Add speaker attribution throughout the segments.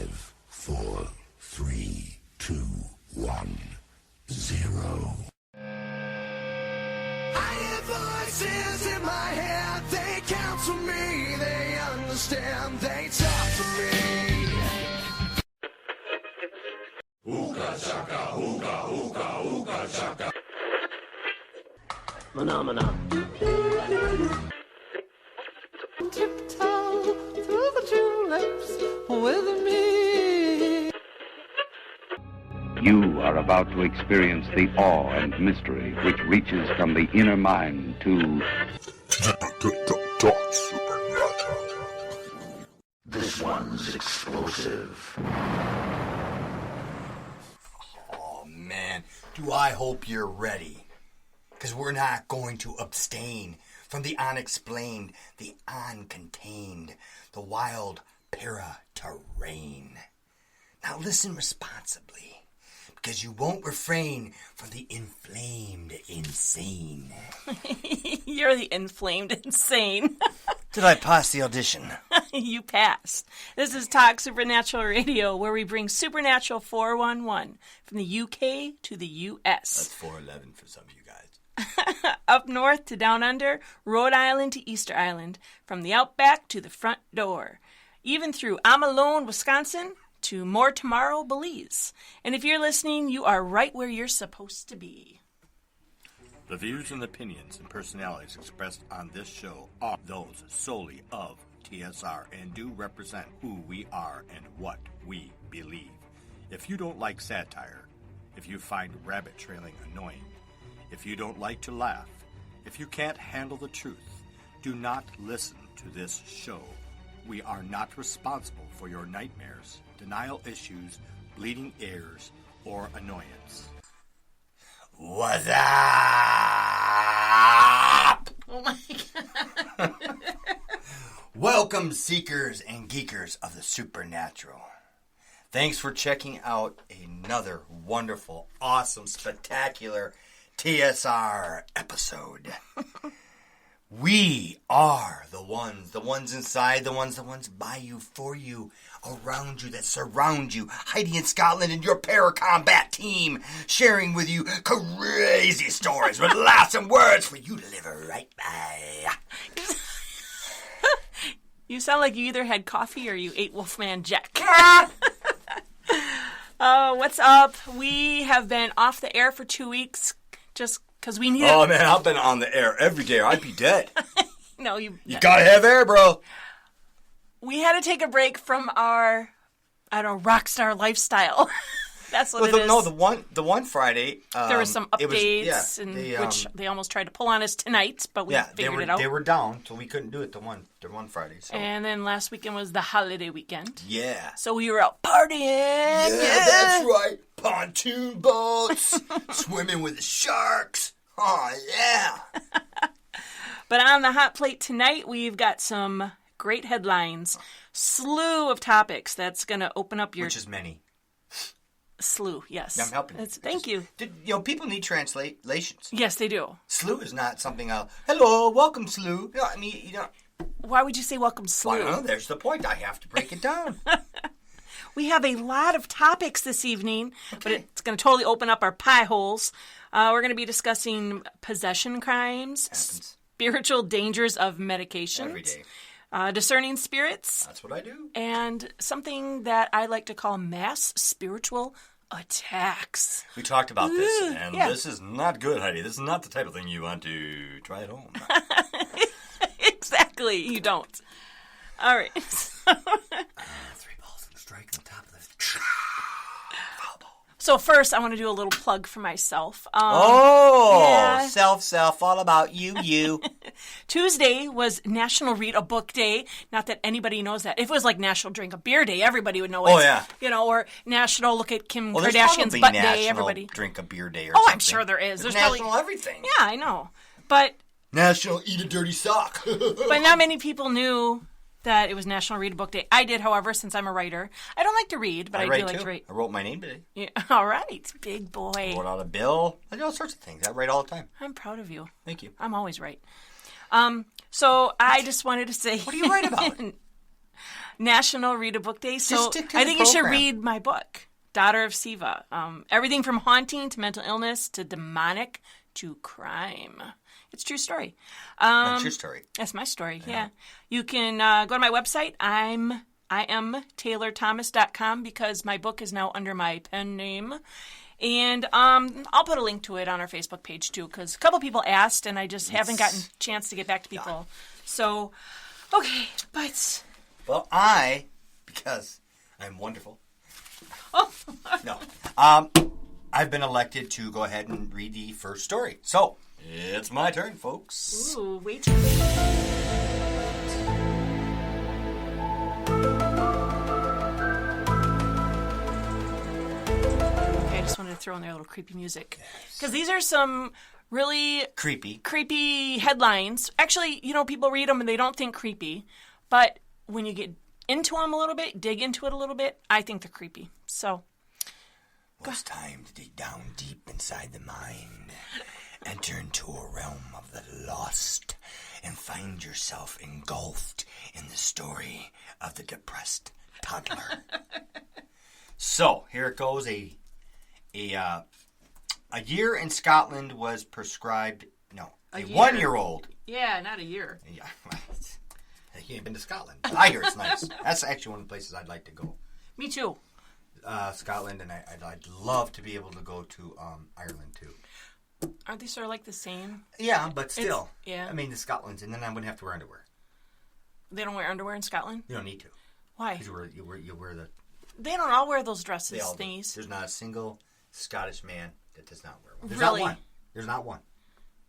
Speaker 1: 5, 4, 3, 2, 1, 0. I hear voices in my head, they counsel me, they understand, they talk to me. Ooga chaka, ooga, ooga, ooga chaka. Phenomena. Tiptoe through the tulips with me.
Speaker 2: You are about to experience the awe and mystery which reaches from the inner mind to
Speaker 1: This one's explosive.
Speaker 3: Oh, man, do I hope you're ready. Because we're not going to abstain from the unexplained, the uncontained, the wild para-terrain. Now listen responsibly, because you won't refrain from the inflamed insane.
Speaker 4: You're the inflamed insane.
Speaker 3: Did I pass the audition?
Speaker 4: You passed. This is Talk Supernatural Radio, where we bring Supernatural 411 from the UK to the US.
Speaker 3: That's 411 for some of you guys.
Speaker 4: Up north to down under, Rhode Island to Easter Island, from the outback to the front door. Even through Amalone, Wisconsin, to More Tomorrow, Belize. And if you're listening, you are right where you're supposed to be.
Speaker 5: The views and opinions and personalities expressed on this show are those solely of TSR and do represent who we are and what we believe. If you don't like satire, if you find rabbit trailing annoying, if you don't like to laugh, if you can't handle the truth, do not listen to this show. We are not responsible for your nightmares, denial issues, bleeding ears, or annoyance.
Speaker 3: What's up?
Speaker 4: Oh my God.
Speaker 3: Welcome, seekers and geekers of the supernatural. Thanks for checking out another wonderful, awesome, spectacular TSR episode. We are the ones inside, the ones by you, for you, around you, that surround you, hiding in Scotland and your para-combat team, sharing with you crazy stories with laughs and words for you to live right by.
Speaker 4: You sound like you either had coffee or you ate Wolfman Jack. What's up? We have been off the air for 2 weeks just because we need
Speaker 3: Oh, man, I've been on the air every day or I'd be dead.
Speaker 4: No, you
Speaker 3: gotta have air, bro.
Speaker 4: We had to take a break from our, rock star lifestyle. That's what it is.
Speaker 3: No, the one Friday.
Speaker 4: There were some updates, which they almost tried to pull on us tonight, but we figured it out.
Speaker 3: They were down, so we couldn't do it the one Friday. So.
Speaker 4: And then last weekend was the holiday weekend.
Speaker 3: Yeah.
Speaker 4: So we were out partying.
Speaker 3: Yeah, that's right. Pontoon boats, swimming with the sharks. Oh, yeah.
Speaker 4: But on the hot plate tonight, we've got some great headlines. Slew of topics that's going to open up your...
Speaker 3: Which is many.
Speaker 4: Slew, yes.
Speaker 3: I'm helping you.
Speaker 4: Thank you.
Speaker 3: People need translations.
Speaker 4: Yes, they do.
Speaker 3: Slew is not something hello, welcome, Slew.
Speaker 4: Why would you say welcome, Slew?
Speaker 3: Well, there's the point. I have to break it down.
Speaker 4: We have a lot of topics this evening, but it's going to totally open up our pie holes. We're going to be discussing possession crimes, spiritual dangers of medication.
Speaker 3: Every day.
Speaker 4: Discerning spirits.
Speaker 3: That's what I do.
Speaker 4: And something that I like to call mass spiritual attacks.
Speaker 3: We talked about this, and this is not good, Heidi. This is not the type of thing you want to try at home.
Speaker 4: Exactly, you don't. All right.
Speaker 3: 3 balls and strike on top of the foul ball.
Speaker 4: So first, I want to do a little plug for myself.
Speaker 3: Self, all about you.
Speaker 4: Tuesday was National Read a Book Day. Not that anybody knows that. If it was like National Drink a Beer Day, everybody would know it.
Speaker 3: Oh, yeah.
Speaker 4: Or National Look at Kim
Speaker 3: There's
Speaker 4: Kardashian's Butt Day,
Speaker 3: National
Speaker 4: everybody.
Speaker 3: Drink a Beer Day or
Speaker 4: something.
Speaker 3: something.
Speaker 4: I'm sure there is.
Speaker 3: There's
Speaker 4: probably
Speaker 3: National everything.
Speaker 4: Yeah, I know. But
Speaker 3: National Eat a Dirty Sock.
Speaker 4: But not many people knew that it was National Read a Book Day. I did, however, since I'm a writer. I don't like to read, but I do like to read.
Speaker 3: I wrote my name today.
Speaker 4: Yeah. All right, big boy.
Speaker 3: I wrote out a bill. I do all sorts of things. I write all the time.
Speaker 4: I'm proud of you.
Speaker 3: Thank you.
Speaker 4: I'm always right. So I just wanted to say...
Speaker 3: What do you write about?
Speaker 4: National Read a Book Day. So
Speaker 3: stick to
Speaker 4: I
Speaker 3: the
Speaker 4: think you should
Speaker 3: program.
Speaker 4: read my book, Daughter of Siva. Everything from haunting to mental illness to demonic to crime. It's a true story.
Speaker 3: That's your story.
Speaker 4: That's my story, yeah. You can go to my website. I am TaylorThomas.com because my book is now under my pen name. And I'll put a link to it on our Facebook page, too, because a couple people asked, and I just haven't gotten a chance to get back to people. So, okay, but...
Speaker 3: Well, because I'm wonderful.
Speaker 4: Oh.
Speaker 3: No. I've been elected to go ahead and read the first story. So, it's my turn, folks.
Speaker 4: Ooh, wait. Okay, I just wanted to throw in there a little creepy music. Because these are some really creepy headlines. Actually, people read them and they don't think creepy. But when you get into them a little bit, dig into it a little bit, I think they're creepy. So...
Speaker 3: Well, it's time to dig down deep inside the mind, enter into a realm of the lost, and find yourself engulfed in the story of the depressed toddler. So, here it goes. A year in Scotland was prescribed... No, a 1-year-old.
Speaker 4: Yeah, not a year.
Speaker 3: Yeah, you ain't been to Scotland. I hear it's nice. That's actually one of the places I'd like to go.
Speaker 4: Me too.
Speaker 3: Scotland, and I'd love to be able to go to Ireland too.
Speaker 4: Aren't they sort of like the same?
Speaker 3: Yeah, but still.
Speaker 4: Yeah.
Speaker 3: I mean, the Scotland's, and then I wouldn't have to wear underwear.
Speaker 4: They don't wear underwear in Scotland?
Speaker 3: You don't need to.
Speaker 4: Why?
Speaker 3: Because you wear the...
Speaker 4: They don't all wear those dresses,
Speaker 3: They all do.
Speaker 4: thingies.
Speaker 3: There's not a single Scottish man that does not wear one. There's
Speaker 4: Really?
Speaker 3: not one. There's not one.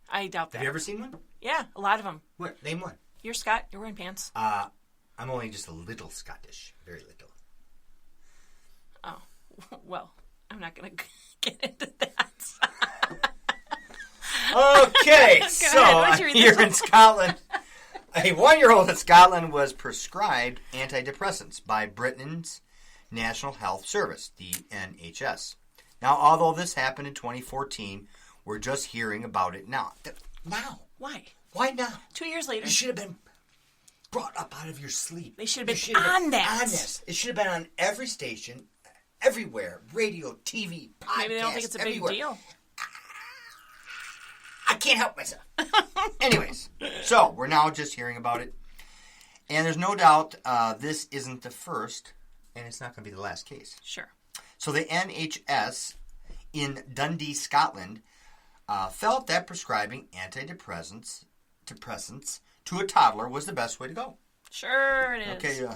Speaker 4: I doubt that.
Speaker 3: Have you ever seen one?
Speaker 4: Yeah, a lot of them.
Speaker 3: What? Name one.
Speaker 4: You're Scott. You're wearing pants.
Speaker 3: I'm only just a little Scottish. Very little.
Speaker 4: Oh. Well, I'm not going to get into that.
Speaker 3: Okay,
Speaker 4: Go
Speaker 3: so
Speaker 4: ahead. Why don't you read
Speaker 3: here
Speaker 4: this
Speaker 3: in Scotland, a 1-year-old in Scotland was prescribed antidepressants by Britain's National Health Service, the NHS. Now, although this happened in 2014, we're just hearing about it now. Now?
Speaker 4: Why?
Speaker 3: Why now?
Speaker 4: 2 years later.
Speaker 3: You should have been brought up out of your sleep.
Speaker 4: They should have
Speaker 3: You
Speaker 4: been
Speaker 3: should have
Speaker 4: on that.
Speaker 3: On this. It should have been on every station, everywhere, radio, TV, podcast,
Speaker 4: Maybe they don't think it's a big
Speaker 3: everywhere.
Speaker 4: deal.
Speaker 3: I can't help myself. Anyways, so we're now just hearing about it. And there's no doubt this isn't the first, and it's not going to be the last case.
Speaker 4: Sure.
Speaker 3: So the NHS in Dundee, Scotland, felt that prescribing antidepressants to a toddler was the best way to go.
Speaker 4: Sure it is.
Speaker 3: Okay,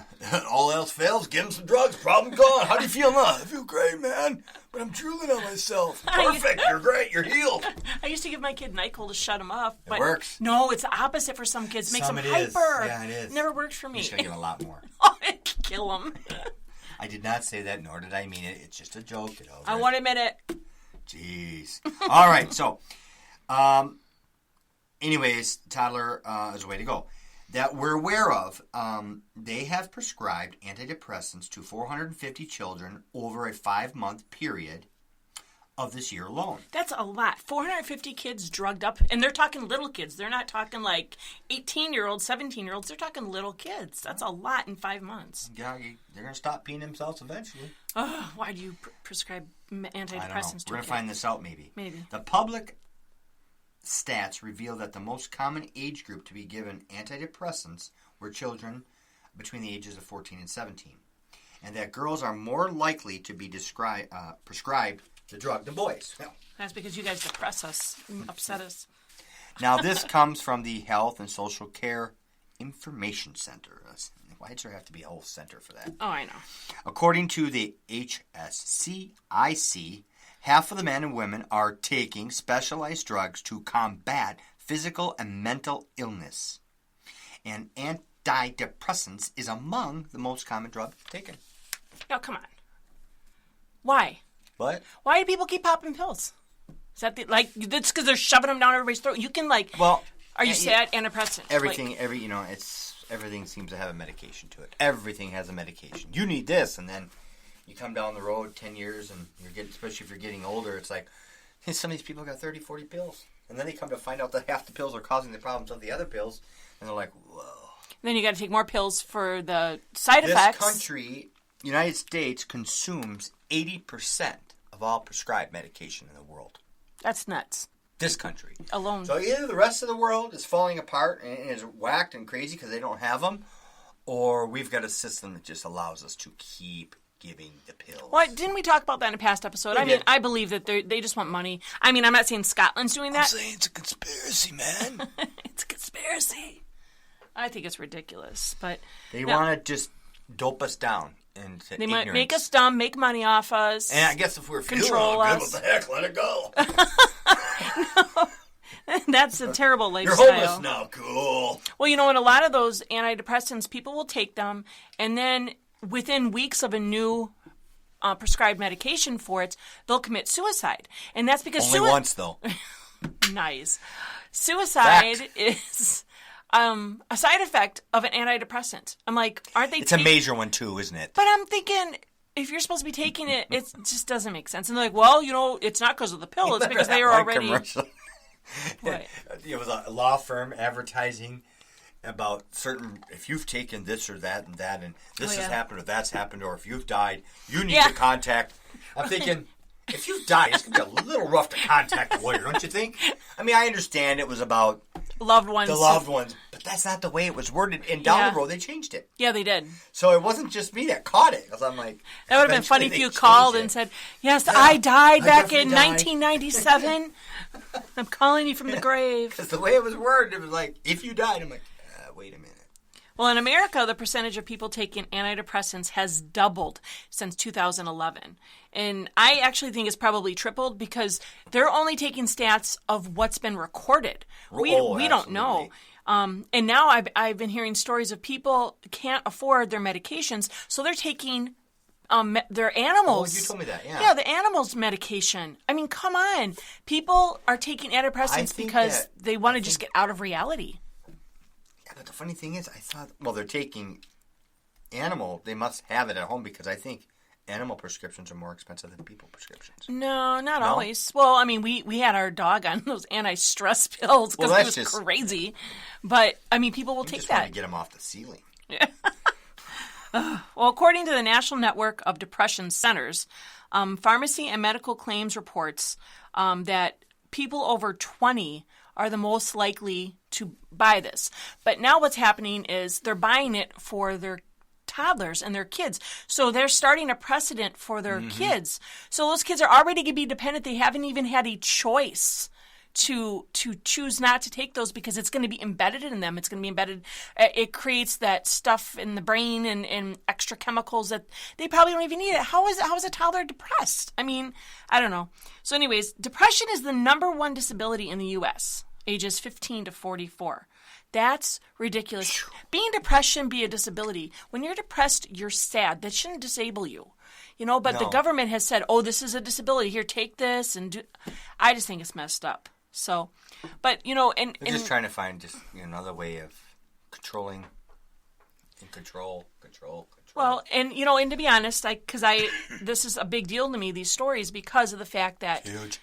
Speaker 3: all else fails, give him some drugs, problem gone. How do you feel now? I feel great, man, but I'm drooling on myself. Perfect, you're great, you're healed.
Speaker 4: I used to give my kid NyQuil to shut him up. But
Speaker 3: It works.
Speaker 4: No, it's the opposite for some kids. It makes
Speaker 3: Some
Speaker 4: them
Speaker 3: it is.
Speaker 4: hyper.
Speaker 3: Yeah, it is.
Speaker 4: It never works for me.
Speaker 3: You're just going to give him a lot more.
Speaker 4: Oh, it can kill them.
Speaker 3: I did not say that, nor did I mean it. It's just a joke. Get over
Speaker 4: I
Speaker 3: it.
Speaker 4: won't admit it.
Speaker 3: Jeez. All right, so, anyways, toddler is a way to go. That we're aware of, they have prescribed antidepressants to 450 children over a 5-month period of this year alone.
Speaker 4: That's a lot. 450 kids drugged up. And they're talking little kids. They're not talking like 18-year-olds, 17-year-olds. They're talking little kids. That's a lot in 5 months.
Speaker 3: Yeah, they're going to stop peeing themselves eventually.
Speaker 4: Oh, why do you prescribe antidepressants
Speaker 3: I don't know.
Speaker 4: to
Speaker 3: We're
Speaker 4: a
Speaker 3: going to
Speaker 4: kid?
Speaker 3: find this out maybe.
Speaker 4: Maybe.
Speaker 3: The public stats reveal that the most common age group to be given antidepressants were children between the ages of 14 and 17. And that girls are more likely to be prescribed the drug than boys. Well,
Speaker 4: That's because you guys depress us and upset us.
Speaker 3: now, this comes from the Health and Social Care Information Center. Why does there have to be a whole center for that?
Speaker 4: Oh, I know.
Speaker 3: According to the HSCIC, half of the men and women are taking specialized drugs to combat physical and mental illness. And antidepressants is among the most common drugs taken.
Speaker 4: Now, come on. Why?
Speaker 3: What?
Speaker 4: Why do people keep popping pills? Is that that's because they're shoving them down everybody's throat? You can
Speaker 3: Well,
Speaker 4: are you sad? Antidepressant.
Speaker 3: everything, everything seems to have a medication to it. Everything has a medication. You need this, and then you come down the road 10 years, and especially if you're getting older, it's like, hey, some of these people got 30, 40 pills. And then they come to find out that half the pills are causing the problems of the other pills, and they're like, whoa.
Speaker 4: then you got to take more pills for the side
Speaker 3: This
Speaker 4: effects.
Speaker 3: country, United States, consumes 80% of all prescribed medication in the world.
Speaker 4: That's nuts.
Speaker 3: This country.
Speaker 4: Alone.
Speaker 3: So either the rest of the world is falling apart and is whacked and crazy because they don't have them, or we've got a system that just allows us to keep giving the pills.
Speaker 4: Well, didn't we talk about that in a past episode?
Speaker 3: We
Speaker 4: I mean,
Speaker 3: did.
Speaker 4: I believe that they just want money. I mean, I'm not saying Scotland's doing that.
Speaker 3: saying it's a conspiracy, man.
Speaker 4: It's a conspiracy. I think it's ridiculous, but
Speaker 3: They
Speaker 4: no.
Speaker 3: want to just dope us down into
Speaker 4: They
Speaker 3: ignorance.
Speaker 4: might make us dumb, make money off us.
Speaker 3: And I guess if we're feeling
Speaker 4: control
Speaker 3: all good,
Speaker 4: us.
Speaker 3: what the heck, let it go.
Speaker 4: That's a terrible
Speaker 3: You're
Speaker 4: lifestyle.
Speaker 3: homeless now, cool.
Speaker 4: Well, you know, in a lot of those antidepressants, people will take them, and then within weeks of a new prescribed medication for it, they'll commit suicide. And that's because
Speaker 3: Only once, though.
Speaker 4: Nice. Suicide
Speaker 3: Fact.
Speaker 4: is a side effect of an antidepressant. I'm like, aren't they?
Speaker 3: It's a major one, too, isn't it?
Speaker 4: But I'm thinking, if you're supposed to be taking it, it just doesn't make sense. And they're like, well, you know, it's not because of the pill. It's because they are
Speaker 3: One
Speaker 4: already.
Speaker 3: commercial.
Speaker 4: What?
Speaker 3: It was a law firm advertising about certain, if you've taken this or that, and this has happened or that's happened, or if you've died, you need to contact. I'm thinking, if you've died, it's going to be a little rough to contact a lawyer, don't you think? I mean, I understand it was about
Speaker 4: Loved ones.
Speaker 3: the loved ones, but that's not the way it was worded. And down the road, they changed it.
Speaker 4: Yeah, they did.
Speaker 3: So it wasn't just me that caught it. Because I'm like,
Speaker 4: That would have been funny if
Speaker 3: eventually
Speaker 4: you
Speaker 3: they
Speaker 4: called
Speaker 3: changed
Speaker 4: and
Speaker 3: it.
Speaker 4: said, yes, I died back in
Speaker 3: definitely died."
Speaker 4: 1997. I'm calling you from the grave.
Speaker 3: Because the way it was worded, it was like, if you died, I'm like, wait a minute.
Speaker 4: Well, in America, the percentage of people taking antidepressants has doubled since 2011. And I actually think it's probably tripled because they're only taking stats of what's been recorded. We don't know. And now I've been hearing stories of people can't afford their medications, so they're taking their animals.
Speaker 3: Oh, you told me that, yeah.
Speaker 4: Yeah, the animals' medication. I mean, come on. People are taking antidepressants
Speaker 3: think
Speaker 4: because
Speaker 3: that-
Speaker 4: they want to just get out of reality.
Speaker 3: Yeah, but the funny thing is, I thought, well, they're taking animal, they must have it at home because I think animal prescriptions are more expensive than people prescriptions.
Speaker 4: No, not always. Well, I mean, we had our dog on those anti-stress pills because
Speaker 3: Well,
Speaker 4: he
Speaker 3: that's
Speaker 4: was
Speaker 3: just-
Speaker 4: crazy. But, I mean, people will take
Speaker 3: Just want
Speaker 4: that.
Speaker 3: to get them off the ceiling.
Speaker 4: Well, according to the National Network of Depression Centers, pharmacy and medical claims reports that people over 20 are the most likely to buy this. But now what's happening is they're buying it for their toddlers and their kids. So they're starting a precedent for their kids. So those kids are already going to be dependent. They haven't even had a choice to choose not to take those because it's going to be embedded in them. It's going to be embedded. It creates that stuff in the brain and extra chemicals that they probably don't even need it. How is a toddler depressed? I mean, I don't know. So anyways, depression is the #1 disability in the U.S., ages 15 to 44. That's ridiculous. Being depressed shouldn't be a disability. When you're depressed, you're sad. That shouldn't disable you. You know, but the government has said, oh, this is a disability. Here, take this. I just think it's messed up. So, but, you know, and
Speaker 3: They're just trying to find just another way of controlling and control.
Speaker 4: Well, and, you know, and to be honest, this is a big deal to me, these stories, because of the fact that
Speaker 3: Huge.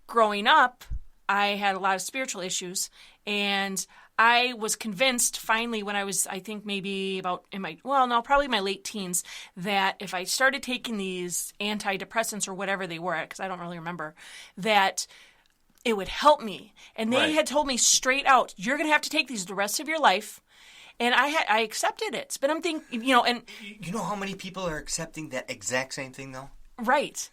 Speaker 4: growing up, I had a lot of spiritual issues, and I was convinced finally when I was, I think maybe probably my late teens, that if I started taking these antidepressants or whatever they were, because I don't really remember, that it would help me. And they had told me straight out, you're going to have to take these the rest of your life. And I accepted it. But I'm thinking, you know, and...
Speaker 3: You know how many people are accepting that exact same thing, though?
Speaker 4: Right.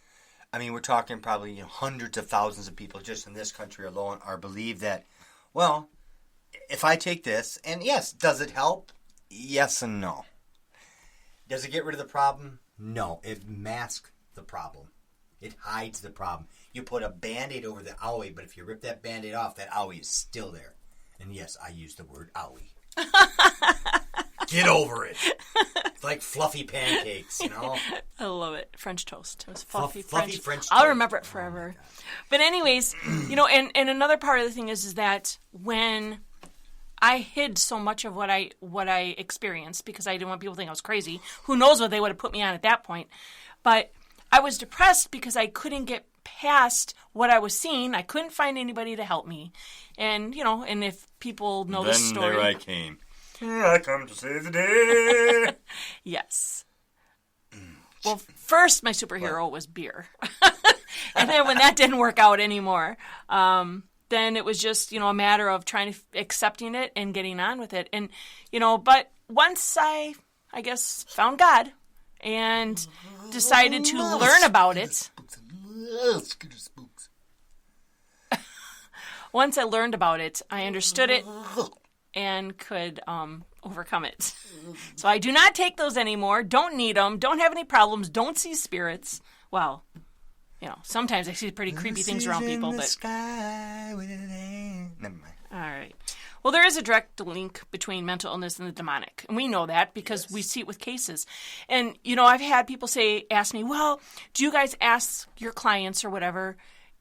Speaker 3: I mean, we're talking probably hundreds of thousands of people just in this country alone are believe that, well, if I take this, and yes, does it help? Yes and no. Does it get rid of the problem? No. It masks the problem. It hides the problem. You put a Band-Aid over the owie, but if you rip that Band-Aid off, that owie is still there. And yes, I use the word owie. Get over it. It's like fluffy pancakes, you know?
Speaker 4: I love it. French toast. It was fluffy
Speaker 3: French
Speaker 4: I'll
Speaker 3: toast.
Speaker 4: remember it forever. But anyways, you know, and another part of the thing is that when I hid so much of what I experienced because I didn't want people to think I was crazy. Who knows what they would have put me on at that point. But I was depressed because I couldn't get past what I was seeing. I couldn't find anybody to help me. And, you know, and if people know this story.
Speaker 3: Then there I came. I come to save the day.
Speaker 4: Yes. Well, first my superhero was beer. And then when that didn't work out anymore, then it was just, a matter of accepting it and getting on with it. And, but once I guess, found God and decided to learn about it. Once I learned about it, I understood it and could overcome it. So I do not take those anymore. Don't need them. Don't have any problems. Don't see spirits. Well, sometimes I see pretty creepy things around people. But
Speaker 3: Never mind.
Speaker 4: All right. Well, there is a direct link between mental illness and the demonic. And we know that because we see it with cases. And, I've had people ask me, well, do you guys ask your clients or whatever,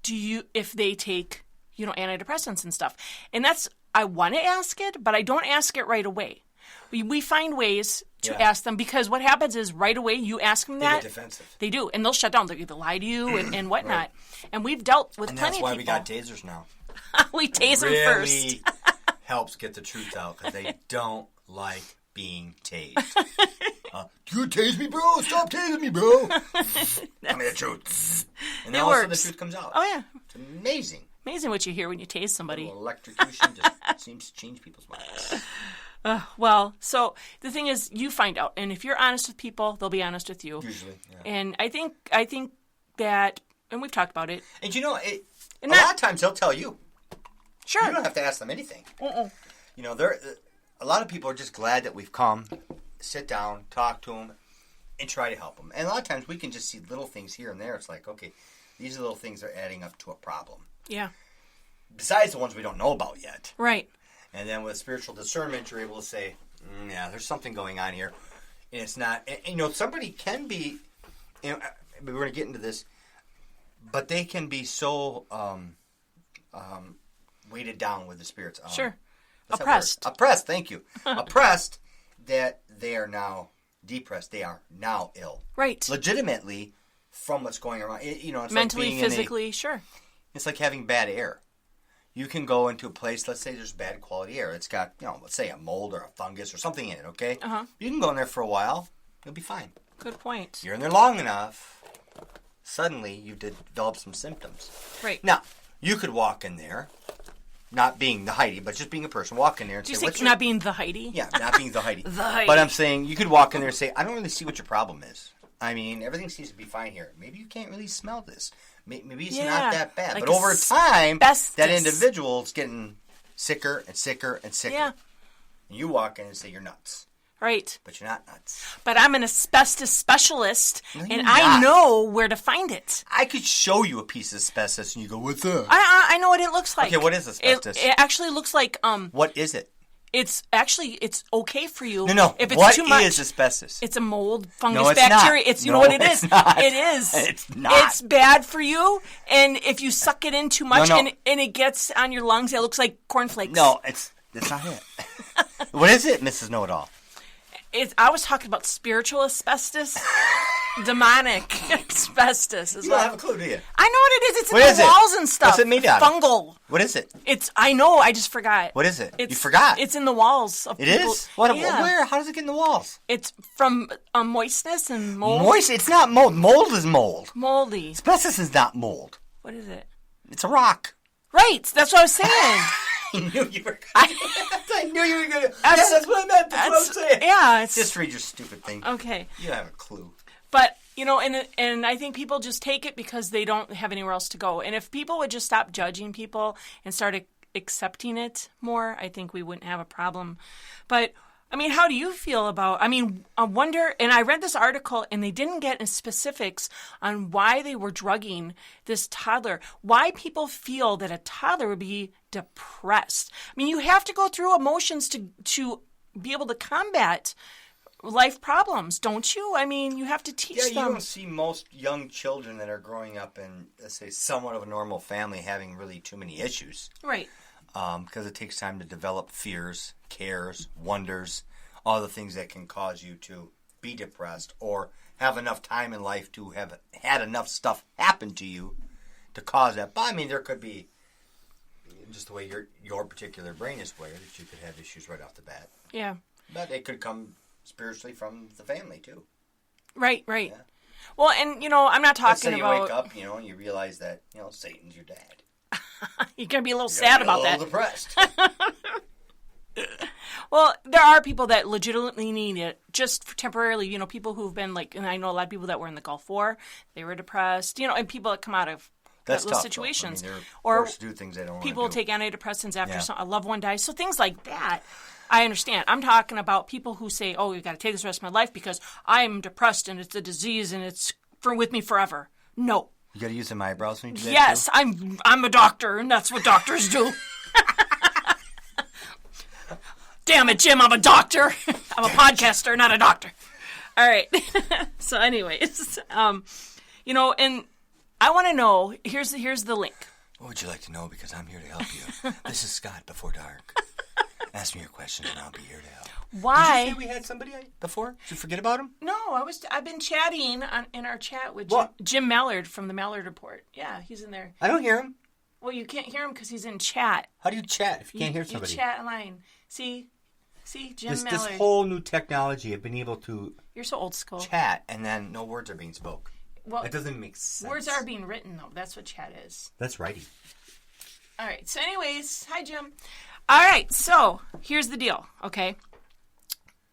Speaker 4: if they take, antidepressants and stuff? And I want to ask it, but I don't ask it right away. We find ways to ask them because what happens is right away you ask them that.
Speaker 3: They get defensive.
Speaker 4: They do. And they'll shut down. They'll either lie to you and whatnot. Right. And we've dealt with plenty of people.
Speaker 3: And that's why we got tasers now.
Speaker 4: We tase them first.
Speaker 3: Helps get the truth out because they don't like being tased. Do you tase me, bro? Stop tasing me, bro. Tell me the truth. And then all of a sudden the truth comes out.
Speaker 4: Oh, yeah.
Speaker 3: It's amazing.
Speaker 4: Amazing what you hear when you tase somebody.
Speaker 3: Electrocution just seems to change people's minds.
Speaker 4: Well, so the thing is, you find out. And if you're honest with people, they'll be honest with you.
Speaker 3: Usually, yeah.
Speaker 4: And I think that, and we've talked about it.
Speaker 3: And a lot of times they'll tell you.
Speaker 4: Sure.
Speaker 3: You don't have to ask them anything. A lot of people are just glad that we've come, sit down, talk to them, and try to help them. And a lot of times we can just see little things here and there. It's like, okay, these little things are adding up to a problem.
Speaker 4: Yeah.
Speaker 3: Besides the ones we don't know about yet.
Speaker 4: Right.
Speaker 3: And then with spiritual discernment, you're able to say, yeah, there's something going on here. And it's not, somebody can be, we're going to get into this, but they can be so weighted down with the spirits.
Speaker 4: Sure. Oppressed.
Speaker 3: Oppressed, thank you. Oppressed that they are now depressed. They are now ill.
Speaker 4: Right.
Speaker 3: Legitimately from what's going around. It's
Speaker 4: mentally,
Speaker 3: like
Speaker 4: physically, sure.
Speaker 3: It's like having bad air. You can go into a place, let's say there's bad quality air. It's got, let's say a mold or a fungus or something in it, okay?
Speaker 4: Uh-huh.
Speaker 3: You can go in there for a while. You'll be fine.
Speaker 4: Good point.
Speaker 3: You're in there long enough, suddenly you develop some symptoms.
Speaker 4: Right.
Speaker 3: Now, you could walk in there, not being the Heidi, but just being a person, walk in there and
Speaker 4: say,
Speaker 3: what's
Speaker 4: not being the Heidi?
Speaker 3: Yeah, not being the Heidi.
Speaker 4: The Heidi.
Speaker 3: But I'm saying you could walk in there and say, I don't really see what your problem is. I mean, everything seems to be fine here. Maybe you can't really smell this. Maybe it's not that bad.
Speaker 4: Like
Speaker 3: but over time,
Speaker 4: asbestos.
Speaker 3: that individual's getting sicker and sicker and sicker.
Speaker 4: Yeah.
Speaker 3: And you walk in and say, you're nuts.
Speaker 4: Right.
Speaker 3: But you're not nuts.
Speaker 4: But I'm an asbestos specialist,
Speaker 3: No,
Speaker 4: and
Speaker 3: not.
Speaker 4: I know where to find it.
Speaker 3: I could show you a piece of asbestos, and you go, what's that?
Speaker 4: I know what it looks like.
Speaker 3: Okay, what is asbestos?
Speaker 4: It actually looks like...
Speaker 3: What is it?
Speaker 4: It's okay for you.
Speaker 3: No.
Speaker 4: If it's
Speaker 3: what
Speaker 4: too much,
Speaker 3: is asbestos?
Speaker 4: It's a mold, fungus,
Speaker 3: no, it's
Speaker 4: bacteria.
Speaker 3: Not.
Speaker 4: It's what it is.
Speaker 3: Not.
Speaker 4: It is.
Speaker 3: It's not.
Speaker 4: It's bad for you, and if you suck it in too much,
Speaker 3: No.
Speaker 4: and it gets on your lungs, it looks like cornflakes.
Speaker 3: No, that's not it. What is it, Mrs. Know-It-All?
Speaker 4: I was talking about spiritual asbestos. Demonic asbestos as
Speaker 3: You
Speaker 4: well.
Speaker 3: don't have a clue, do you?
Speaker 4: I know what it is. It's
Speaker 3: What
Speaker 4: in
Speaker 3: is
Speaker 4: the
Speaker 3: it?
Speaker 4: walls and stuff.
Speaker 3: What's it made out of?
Speaker 4: Fungal.
Speaker 3: What is it?
Speaker 4: I know. I just forgot.
Speaker 3: What is it? You
Speaker 4: It's,
Speaker 3: forgot.
Speaker 4: It's in the walls. Of
Speaker 3: It
Speaker 4: people.
Speaker 3: is? What?
Speaker 4: Yeah.
Speaker 3: Where? How does it get in the walls?
Speaker 4: It's from moistness and mold.
Speaker 3: Moist? It's not mold. Mold is mold.
Speaker 4: Moldy.
Speaker 3: Asbestos is not mold.
Speaker 4: What is it?
Speaker 3: It's a rock.
Speaker 4: Right. That's what I was saying.
Speaker 3: I knew you were. I knew you were gonna. Yeah, that's what I meant. That's what I'm saying.
Speaker 4: Yeah. It's,
Speaker 3: Just read your stupid thing.
Speaker 4: okay.
Speaker 3: You don't have a clue.
Speaker 4: But, and I think people just take it because they don't have anywhere else to go. And if people would just stop judging people and start accepting it more, I think we wouldn't have a problem. But, how do you feel about, I wonder, and I read this article and they didn't get in specifics on why they were drugging this toddler, why people feel that a toddler would be depressed. You have to go through emotions to be able to combat life problems, don't you? You have to teach them.
Speaker 3: Yeah, you don't see most young children that are growing up in, let's say, somewhat of a normal family having really too many issues.
Speaker 4: Right.
Speaker 3: Because it takes time to develop fears, cares, wonders, all the things that can cause you to be depressed or have enough time in life to have had enough stuff happen to you to cause that. But, there could be, just the way your particular brain is wired, that you could have issues right off the bat.
Speaker 4: Yeah.
Speaker 3: But it could come spiritually from the family, too.
Speaker 4: Right.
Speaker 3: Yeah.
Speaker 4: Well, and, I'm not
Speaker 3: Let's
Speaker 4: talking
Speaker 3: say you
Speaker 4: about...
Speaker 3: wake up, and you realize that, Satan's your dad.
Speaker 4: You're going to be a little sad about that.
Speaker 3: A little depressed.
Speaker 4: Well, there are people that legitimately need it just for temporarily, people who've been and I know a lot of people that were in the Gulf War, they were depressed, and people that come out of
Speaker 3: That's
Speaker 4: those
Speaker 3: tough,
Speaker 4: situations.
Speaker 3: They're
Speaker 4: or
Speaker 3: forced to do things they don't want to do.
Speaker 4: people take antidepressants after
Speaker 3: Yeah.
Speaker 4: a loved one dies. So things like that, I understand. I'm talking about people who say, oh, you've got to take this the rest of my life because I'm depressed and it's a disease and it's with me forever. No.
Speaker 3: You got to use some eyebrows when you do that,
Speaker 4: Yes,
Speaker 3: too?
Speaker 4: I'm a doctor, and that's what doctors do. Damn it, Jim, I'm a doctor. I'm a podcaster, not a doctor. All right. So anyways, and I want to know, here's the link.
Speaker 3: What would you like to know? Because I'm here to help you. This is Scott Before Dark. Ask me your questions and I'll be here to help.
Speaker 4: Why?
Speaker 3: Did you say we had somebody before? Did you forget about him?
Speaker 4: No, I've been chatting in our chat with
Speaker 3: What?
Speaker 4: Jim Mallard from the Mallard Report. Yeah, he's in there.
Speaker 3: I don't hear him.
Speaker 4: Well, you can't hear him because he's in chat.
Speaker 3: How do you chat if you can't hear somebody?
Speaker 4: You chat line. See, Jim
Speaker 3: This
Speaker 4: Mallard.
Speaker 3: whole new technology, I've been able to
Speaker 4: You're so old school.
Speaker 3: chat and then no words are being spoke.
Speaker 4: Well,
Speaker 3: That doesn't make sense.
Speaker 4: words are being written though. That's what chat is.
Speaker 3: That's righty.
Speaker 4: All right. So, anyways, hi, Jim. All right. So, here's the deal, okay?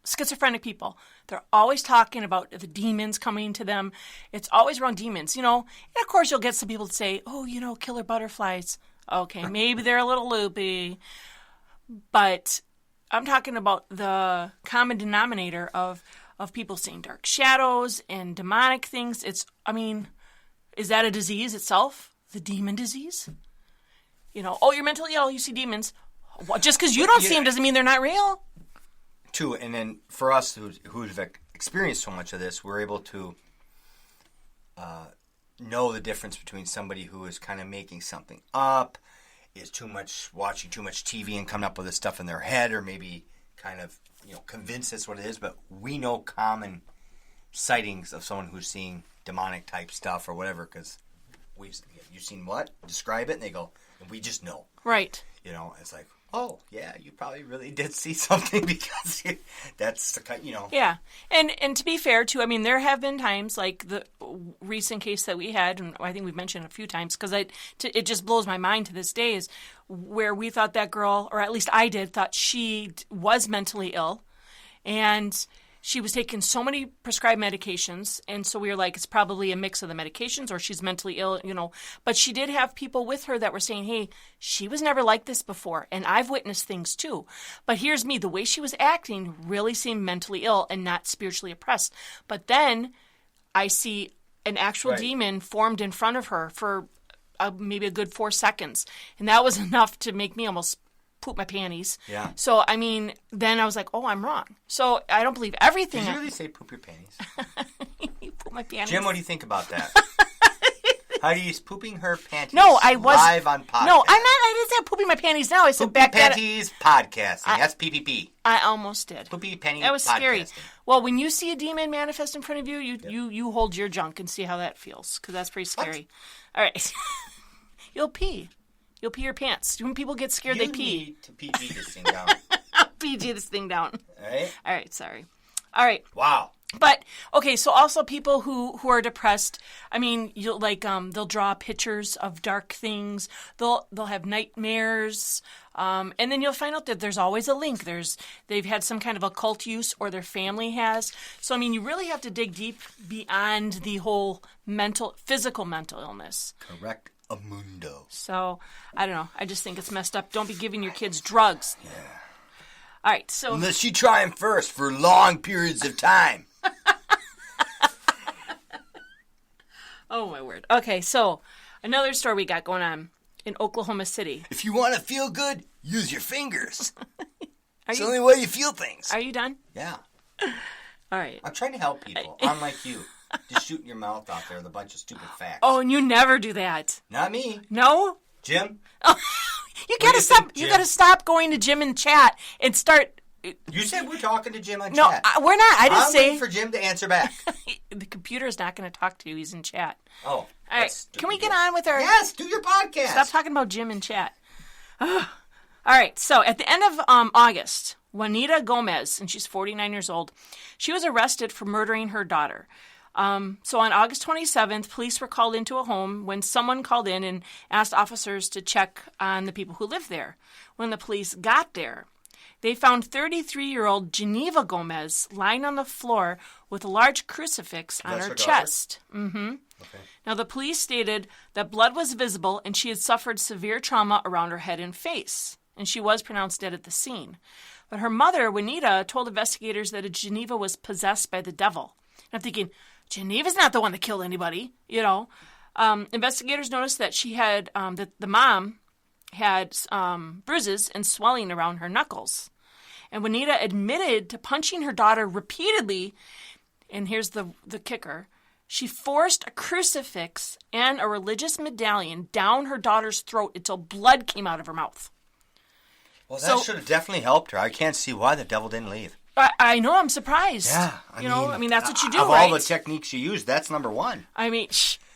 Speaker 4: Schizophrenic people, they're always talking about the demons coming to them. It's always around demons, And of course, you'll get some people to say, oh, killer butterflies. Okay, maybe they're a little loopy. But I'm talking about the common denominator of people seeing dark shadows and demonic things. Is that a disease itself? The demon disease? Oh, you're mentally ill, you see demons. Just because you don't see them doesn't mean they're not real.
Speaker 3: Too, and then for us who've experienced so much of this, we're able to know the difference between somebody who is kind of making something up, is watching too much TV and coming up with this stuff in their head, or maybe kind of convinced that's what it is. But we know common sightings of someone who's seeing demonic type stuff or whatever, because you've seen what? Describe it, and they go, and we just know.
Speaker 4: Right.
Speaker 3: It's like, oh, yeah, you probably really did see something because that's the kind,
Speaker 4: Yeah. And to be fair, too, there have been times like the recent case that we had, and I think we've mentioned a few times, because it just blows my mind to this day, is where we thought that girl, or at least I did, thought she was mentally ill. And she was taking so many prescribed medications, and so we were like, it's probably a mix of the medications or she's mentally ill, But she did have people with her that were saying, hey, she was never like this before, and I've witnessed things too. But here's me, the way she was acting really seemed mentally ill and not spiritually oppressed. But then I see an actual demon formed in front of her for maybe a good 4 seconds, and that was enough to make me almost poop my panties.
Speaker 3: Yeah.
Speaker 4: So, then I was like, oh, I'm wrong. So, I don't believe everything.
Speaker 3: Did you really say poop your panties?
Speaker 4: Poop my panties.
Speaker 3: Jim, what do you think about that? Heidi's pooping her panties.
Speaker 4: No, I was
Speaker 3: live on podcast.
Speaker 4: No, I'm not. I didn't say pooping my panties now. I said
Speaker 3: Poopy
Speaker 4: back that.
Speaker 3: panties podcasting. That's PPP.
Speaker 4: I almost did.
Speaker 3: Poopy panties
Speaker 4: That was scary.
Speaker 3: podcasting.
Speaker 4: Well, when you see a demon manifest in front of you, you hold your junk and see how that feels, because that's pretty scary. All right. You'll pee. You'll pee your pants. When people get scared, they pee.
Speaker 3: You need to PG this thing down.
Speaker 4: PG this thing down.
Speaker 3: All right?
Speaker 4: All right, sorry. All right.
Speaker 3: Wow.
Speaker 4: But okay, so also people who are depressed, you'll they'll draw pictures of dark things. They'll have nightmares, and then you'll find out that there's always a link. They've had some kind of occult use, or their family has. So you really have to dig deep beyond the whole physical mental illness.
Speaker 3: Correct. Amundo.
Speaker 4: So I don't know. I just think it's messed up. Don't be giving your kids drugs.
Speaker 3: Yeah.
Speaker 4: All right. So
Speaker 3: unless you try them first for long periods of time.
Speaker 4: Oh, my word. Okay, so another story we got going on in Oklahoma City.
Speaker 3: If you want to feel good, use your fingers. It's the only way you feel things.
Speaker 4: Are you done?
Speaker 3: Yeah.
Speaker 4: All right.
Speaker 3: I'm trying to help people, unlike you. Just shooting your mouth out there with a bunch of stupid facts.
Speaker 4: Oh, and you never do that.
Speaker 3: Not me.
Speaker 4: No?
Speaker 3: Jim?
Speaker 4: Oh, you gotta stop. You gotta stop going to Jim in chat and start.
Speaker 3: You said we're talking to Jim on
Speaker 4: No,
Speaker 3: chat.
Speaker 4: we're not. I didn't
Speaker 3: I'm
Speaker 4: say.
Speaker 3: waiting for Jim to answer back.
Speaker 4: The computer is not going to talk to you. He's in chat.
Speaker 3: Oh.
Speaker 4: All right.
Speaker 3: that's
Speaker 4: Can we
Speaker 3: stupid.
Speaker 4: get on with our?
Speaker 3: Yes, do your podcast.
Speaker 4: Stop talking about Jim in chat. All right. So at the end of August, Juanita Gomez, and she's 49 years old. She was arrested for murdering her daughter. So on August 27th, police were called into a home when someone called in and asked officers to check on the people who lived there. When the police got there, they found 33-year-old Geneva Gomez lying on the floor with a large crucifix on her chest. Mm-hmm. Okay. Now, the police stated that blood was visible and she had suffered severe trauma around her head and face, and she was pronounced dead at the scene. But her mother, Juanita, told investigators that Geneva was possessed by the devil. And I'm thinking, Geneva's not the one that killed anybody, you know. Investigators noticed that she had, that the mom had bruises and swelling around her knuckles. And Juanita admitted to punching her daughter repeatedly, and here's the kicker. She forced a crucifix and a religious medallion down her daughter's throat until blood came out of her mouth.
Speaker 3: Well, that should have definitely helped her. I can't see why the devil didn't leave.
Speaker 4: I know, I'm surprised.
Speaker 3: Yeah.
Speaker 4: I mean, that's what you do,
Speaker 3: right? Of
Speaker 4: right?
Speaker 3: all the techniques you use, that's number one.
Speaker 4: I mean,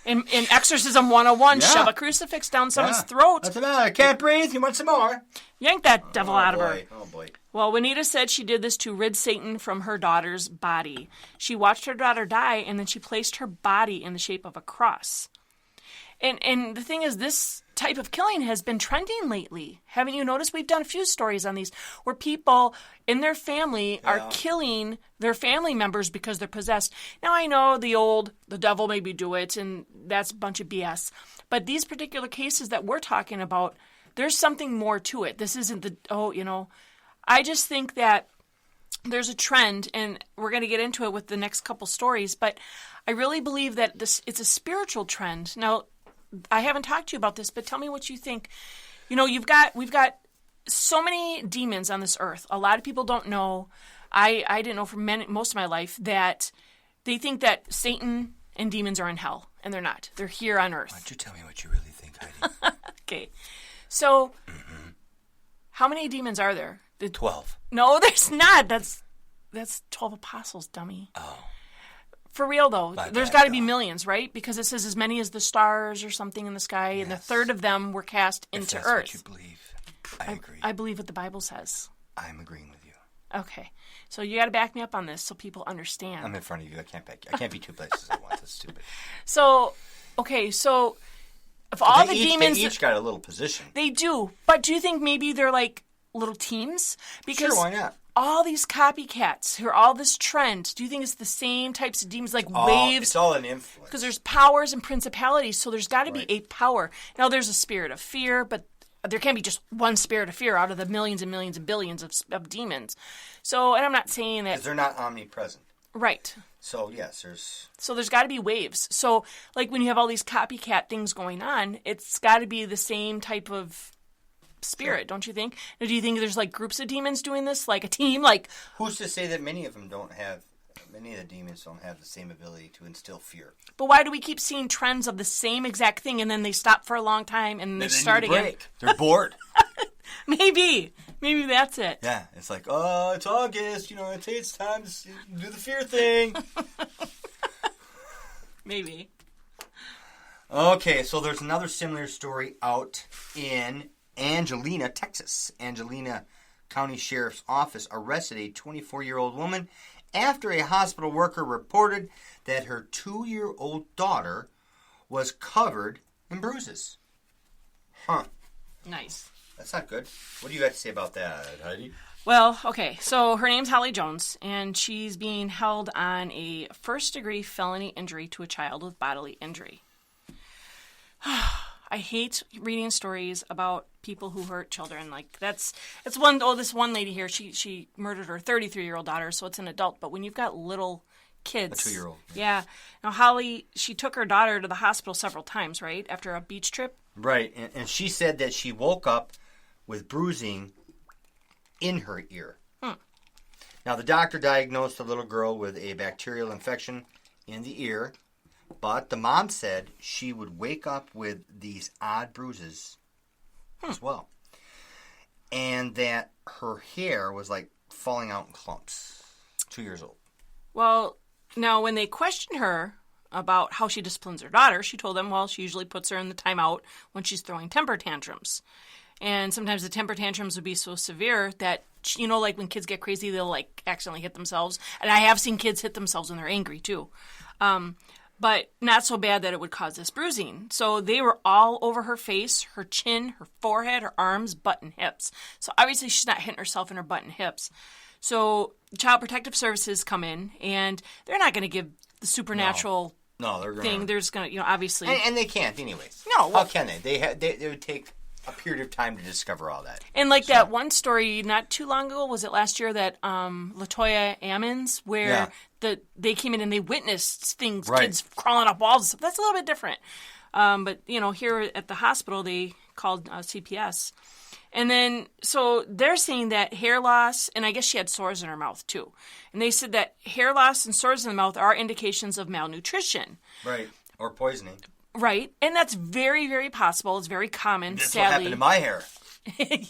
Speaker 4: in Exorcism 101, shove a crucifix down someone's throat.
Speaker 3: What's the matter? I can't breathe. You want some more?
Speaker 4: Yank that devil out of her.
Speaker 3: Oh, boy.
Speaker 4: Well, Juanita said she did this to rid Satan from her daughter's body. She watched her daughter die, and then she placed her body in the shape of a cross. And the thing is, this type of killing has been trending lately. Haven't you noticed? We've done a few stories on these where people in their family are killing their family members because they're possessed. Now, I know the devil made me do it, and that's a bunch of BS. But these particular cases that we're talking about, there's something more to it. This isn't I just think that there's a trend, and we're going to get into it with the next couple stories, but I really believe that it's a spiritual trend. Now, I haven't talked to you about this, but tell me what you think. You know, we've got so many demons on this earth. A lot of people don't know. I didn't know for most of my life that they think that Satan and demons are in hell, and they're not. They're here on earth.
Speaker 3: Why don't you tell me what you really think, Heidi?
Speaker 4: Okay. So, how many demons are there?
Speaker 3: 12.
Speaker 4: No, there's not. That's 12 apostles, dummy.
Speaker 3: Oh.
Speaker 4: For real, though, there's got to be millions, right? Because it says as many as the stars or something in the sky, and a third of them were cast into
Speaker 3: that's
Speaker 4: earth.
Speaker 3: What you believe. I agree.
Speaker 4: I believe what the Bible says.
Speaker 3: I'm agreeing with you.
Speaker 4: Okay. So you got to back me up on this so people understand.
Speaker 3: I'm in front of you. I can't back you. I can't be two places at once. That's stupid.
Speaker 4: So, okay, so if all the demons...
Speaker 3: They each got a little position.
Speaker 4: They do. But do you think maybe they're like little teams? Because
Speaker 3: sure, why not?
Speaker 4: All these copycats, who are all this trend, do you think it's the same types of demons, like waves?
Speaker 3: It's all an influence.
Speaker 4: Because there's powers and principalities, so there's got to be a power. Now, there's a spirit of fear, but there can't be just one spirit of fear out of the millions and millions and billions of demons. So, and I'm not saying that...
Speaker 3: Because they're not omnipresent.
Speaker 4: Right.
Speaker 3: So, yes, there's...
Speaker 4: So there's got to be waves. So, like, when you have all these copycat things going on, it's got to be the same type of... spirit, don't you think? Now, do you think there's like groups of demons doing this, like a team? Like,
Speaker 3: who's to say that many of the demons don't have the same ability to instill fear?
Speaker 4: But why do we keep seeing trends of the same exact thing and then they stop for a long time and they start again?
Speaker 3: They're bored.
Speaker 4: Maybe that's it.
Speaker 3: Yeah, it's like, oh, it's August, it's time to do the fear thing.
Speaker 4: Maybe.
Speaker 3: Okay, so there's another similar story out in Angelina, Texas. Angelina County Sheriff's Office arrested a 24-year-old woman after a hospital worker reported that her 2-year-old daughter was covered in bruises. Huh.
Speaker 4: Nice.
Speaker 3: That's not good. What do you have to say about that, Heidi?
Speaker 4: Well, okay, so her name's Holly Jones, and she's being held on a first-degree felony injury to a child with bodily injury. I hate reading stories about people who hurt children. Like, this one lady here, she murdered her 33-year-old daughter, so it's an adult. But when you've got little kids...
Speaker 3: A 2-year-old.
Speaker 4: Yeah. Now, Holly, she took her daughter to the hospital several times, right? After a beach trip?
Speaker 3: Right. And she said that she woke up with bruising in her ear. Now, the doctor diagnosed the little girl with a bacterial infection in the ear. But the mom said she would wake up with these odd bruises as well. And that her hair was like falling out in clumps. 2 years old.
Speaker 4: Well, now when they questioned her about how she disciplines her daughter, she told them, well, she usually puts her in the timeout when she's throwing temper tantrums. And sometimes the temper tantrums would be so severe that, you know, like when kids get crazy, they'll like accidentally hit themselves. And I have seen kids hit themselves when they're angry too. But not so bad that it would cause this bruising. So they were all over her face, her chin, her forehead, her arms, butt, and hips. So obviously she's not hitting herself in her butt and hips. So Child Protective Services come in, and they're not going to give the supernatural
Speaker 3: they're gonna...
Speaker 4: thing. They're just going to, you know, obviously.
Speaker 3: And they can't anyways.
Speaker 4: No.
Speaker 3: How can they? They would take a period of time to discover all that.
Speaker 4: And like that one story not too long ago, was it last year, that LaToya Ammons, where they came in and they witnessed things, kids crawling up walls and stuff. That's a little bit different. But, you know, here at the hospital, they called CPS. And then, so they're saying that hair loss, and I guess she had sores in her mouth too. And they said that hair loss and sores in the mouth are indications of malnutrition.
Speaker 3: Right. Or poisoning.
Speaker 4: Right. And that's very, very possible. It's very common,
Speaker 3: That's
Speaker 4: sadly.
Speaker 3: what happened to my hair.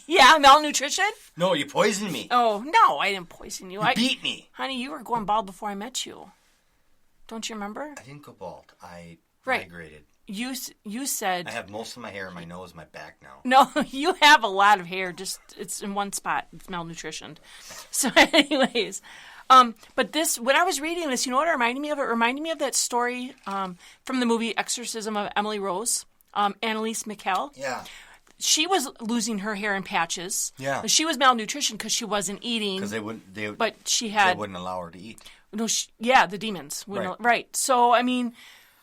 Speaker 4: Yeah, malnutrition?
Speaker 3: No, you poisoned me.
Speaker 4: Oh, no, I didn't poison you.
Speaker 3: You beat me.
Speaker 4: Honey, you were going bald before I met you. Don't you remember?
Speaker 3: I didn't go bald. I
Speaker 4: Right.
Speaker 3: migrated.
Speaker 4: You said...
Speaker 3: I have most of my hair in my nose, my back now.
Speaker 4: No, you have a lot of hair. Just it's in one spot. It's malnutritioned. So, anyways, but this, when I was reading this, you know what it reminded me of? It reminded me of that story from the movie Exorcism of Emily Rose, Annalise Michel.
Speaker 3: Yeah.
Speaker 4: She was losing her hair in patches.
Speaker 3: Yeah.
Speaker 4: But she was malnutrition because she wasn't eating.
Speaker 3: Because they wouldn't.
Speaker 4: But she had.
Speaker 3: They wouldn't allow her to eat.
Speaker 4: No. The demons. Right. So I mean,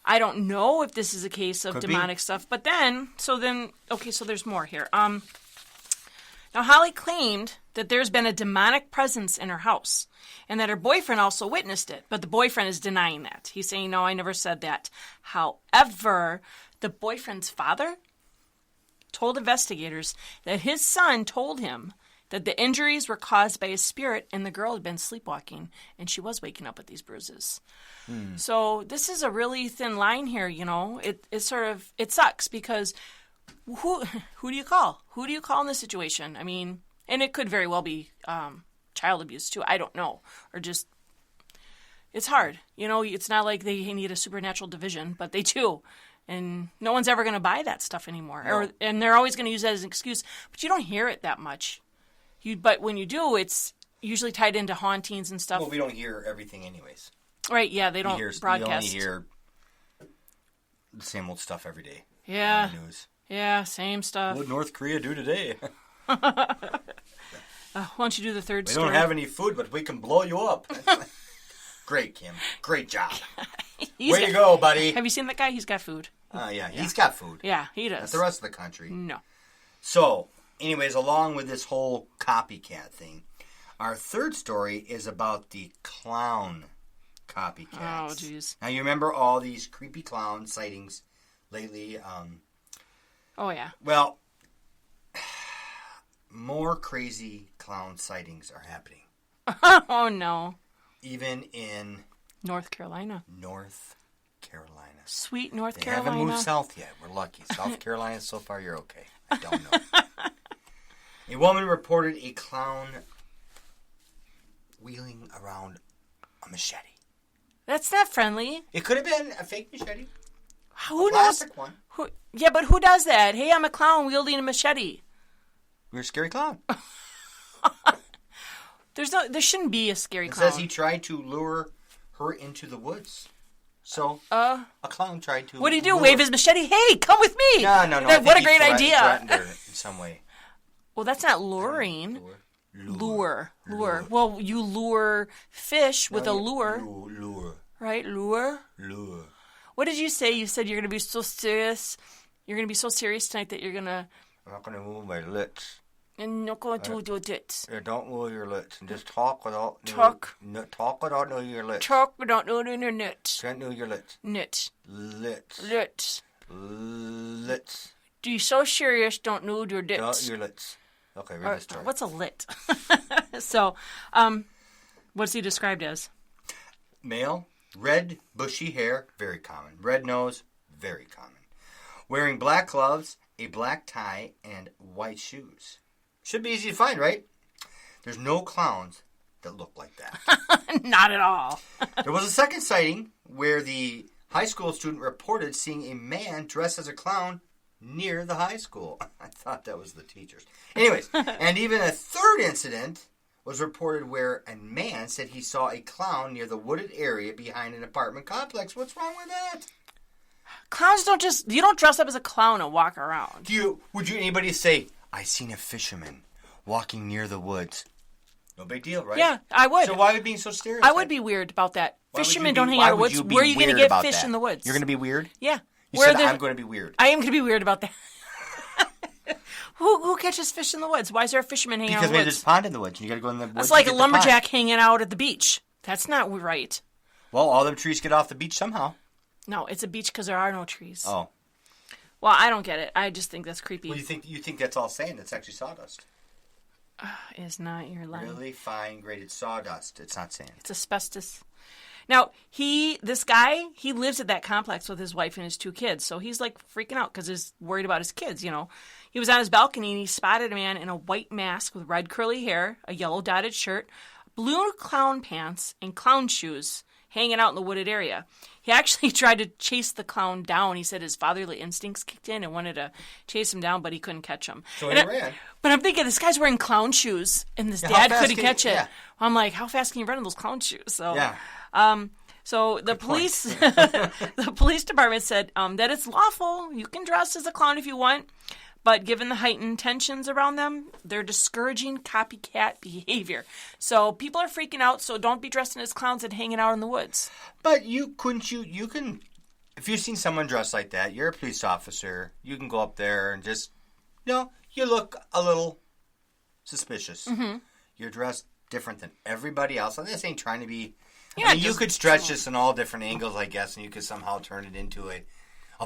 Speaker 4: I don't know if this is a case of demonic stuff, but then, okay, so there's more here. Now Holly claimed that there's been a demonic presence in her house, and that her boyfriend also witnessed it, but the boyfriend is denying that. He's saying, no, I never said that. However, the boyfriend's father told investigators that his son told him that the injuries were caused by a spirit and the girl had been sleepwalking, and she was waking up with these bruises. So this is a really thin line here, you know. It sucks because who do you call? Who do you call in this situation? I mean, and it could very well be child abuse too. I don't know. Or just, it's hard. You know, it's not like they need a supernatural division, but they do. And no one's ever going to buy that stuff anymore.
Speaker 3: No.
Speaker 4: And they're always going to use that as an excuse. But you don't hear it that much. But when you do, it's usually tied into hauntings and stuff.
Speaker 3: Well, we don't hear everything anyways.
Speaker 4: Right, yeah, they don't broadcast.
Speaker 3: You only hear the same old stuff every day.
Speaker 4: Yeah.
Speaker 3: On the news.
Speaker 4: Yeah, same stuff.
Speaker 3: What did North Korea do today?
Speaker 4: Why don't you do the third story?
Speaker 3: We don't have any food, but we can blow you up. Great, Kim. Great job. Way to go, buddy.
Speaker 4: Have you seen that guy? He's got food.
Speaker 3: Yeah, he's got food.
Speaker 4: Yeah, he does.
Speaker 3: Not the rest of the country.
Speaker 4: No.
Speaker 3: So, anyways, along with this whole copycat thing, our third story is about the clown copycats.
Speaker 4: Oh, jeez.
Speaker 3: Now, you remember all these creepy clown sightings lately?
Speaker 4: Oh, yeah.
Speaker 3: Well, more crazy clown sightings are happening.
Speaker 4: Oh, no.
Speaker 3: Even in
Speaker 4: North Carolina.
Speaker 3: North Carolina.
Speaker 4: Sweet North
Speaker 3: They
Speaker 4: Carolina.
Speaker 3: haven't moved south yet. We're lucky. South Carolina, so far, you're okay. I don't know. A woman reported a clown wheeling around a machete.
Speaker 4: That's not friendly.
Speaker 3: It could have been a fake machete.
Speaker 4: Who knows?
Speaker 3: Classic one.
Speaker 4: Yeah, but who does that? Hey, I'm a clown wielding a machete.
Speaker 3: You're a scary clown.
Speaker 4: There shouldn't be a scary
Speaker 3: It
Speaker 4: clown.
Speaker 3: says he tried to lure her into the woods. So, a clown tried to...
Speaker 4: What did he do?
Speaker 3: lure-
Speaker 4: Wave his machete? Hey, come with me!
Speaker 3: No. I think
Speaker 4: What a
Speaker 3: he
Speaker 4: great idea.
Speaker 3: threatened her in some way.
Speaker 4: Well, that's not luring. Lure. Well, you lure fish with a lure.
Speaker 3: Lure.
Speaker 4: Right? Lure. What did you say? You said you're going to be so serious. You're going to be so serious tonight that you're going to...
Speaker 3: I'm not going to move my lips.
Speaker 4: And not going to do it.
Speaker 3: Don't move your lips and just talk without...
Speaker 4: Talk.
Speaker 3: Talk without moving your lips.
Speaker 4: Talk without moving your nut.
Speaker 3: Can't move your lips.
Speaker 4: Nut.
Speaker 3: Lips.
Speaker 4: Lit.
Speaker 3: Lips.
Speaker 4: Do you so serious? Don't nude your dits.
Speaker 3: Not your lips. Okay, read the story.
Speaker 4: What's a lit? So, what's he described as?
Speaker 3: Male, red, bushy hair, very common. Red nose, very common. Wearing black gloves, a black tie, and white shoes. Should be easy to find, right? There's no clowns that look like that.
Speaker 4: Not at all.
Speaker 3: There was a second sighting where the high school student reported seeing a man dressed as a clown near the high school. I thought that was the teachers. Anyways, and even a third incident was reported where a man said he saw a clown near the wooded area behind an apartment complex. What's wrong with that?
Speaker 4: Clowns don't you don't dress up as a clown and walk around.
Speaker 3: Would anybody say, I seen a fisherman walking near the woods? No big deal, right?
Speaker 4: Yeah, I would.
Speaker 3: So why are you being so stereotyped?
Speaker 4: I would be weird about that. Fishermen don't hang out in the woods. Where are you going to get fish in the woods?
Speaker 3: You're going to be weird?
Speaker 4: Yeah.
Speaker 3: You said I'm going to be weird.
Speaker 4: I am going to be weird about that. Who catches fish in the woods? Why is there a fisherman hanging out in the woods?
Speaker 3: Because maybe there's a pond in the woods. You got to go in the woods.
Speaker 4: That's like a lumberjack hanging out at the beach. That's not right.
Speaker 3: Well, all them trees get off the beach somehow.
Speaker 4: No, it's a beach because there are no trees.
Speaker 3: Oh.
Speaker 4: Well, I don't get it. I just think that's creepy.
Speaker 3: Well, you think that's all sand? It's actually sawdust.
Speaker 4: It's not your line.
Speaker 3: Really fine graded sawdust. It's not sand.
Speaker 4: It's asbestos. Now, this guy lives at that complex with his wife and his 2 kids. So he's like freaking out because he's worried about his kids, you know. He was on his balcony and he spotted a man in a white mask with red curly hair, a yellow dotted shirt, blue clown pants, and clown shoes hanging out in the wooded area. He actually tried to chase the clown down. He said his fatherly instincts kicked in and wanted to chase him down, but he couldn't catch him.
Speaker 3: So he ran.
Speaker 4: But I'm thinking, this guy's wearing clown shoes, and his dad couldn't catch it. Yeah. I'm like, how fast can you run in those clown shoes? So,
Speaker 3: yeah.
Speaker 4: So the police, the police department said that it's lawful. You can dress as a clown if you want. But given the heightened tensions around them, they're discouraging copycat behavior. So people are freaking out, so don't be dressing as clowns and hanging out in the woods.
Speaker 3: But you can, if you've seen someone dressed like that, you're a police officer, you can go up there and just, you look a little suspicious. Mm-hmm. You're dressed different than everybody else. And this ain't trying to be, you could stretch this in all different angles, I guess, and you could somehow turn it into a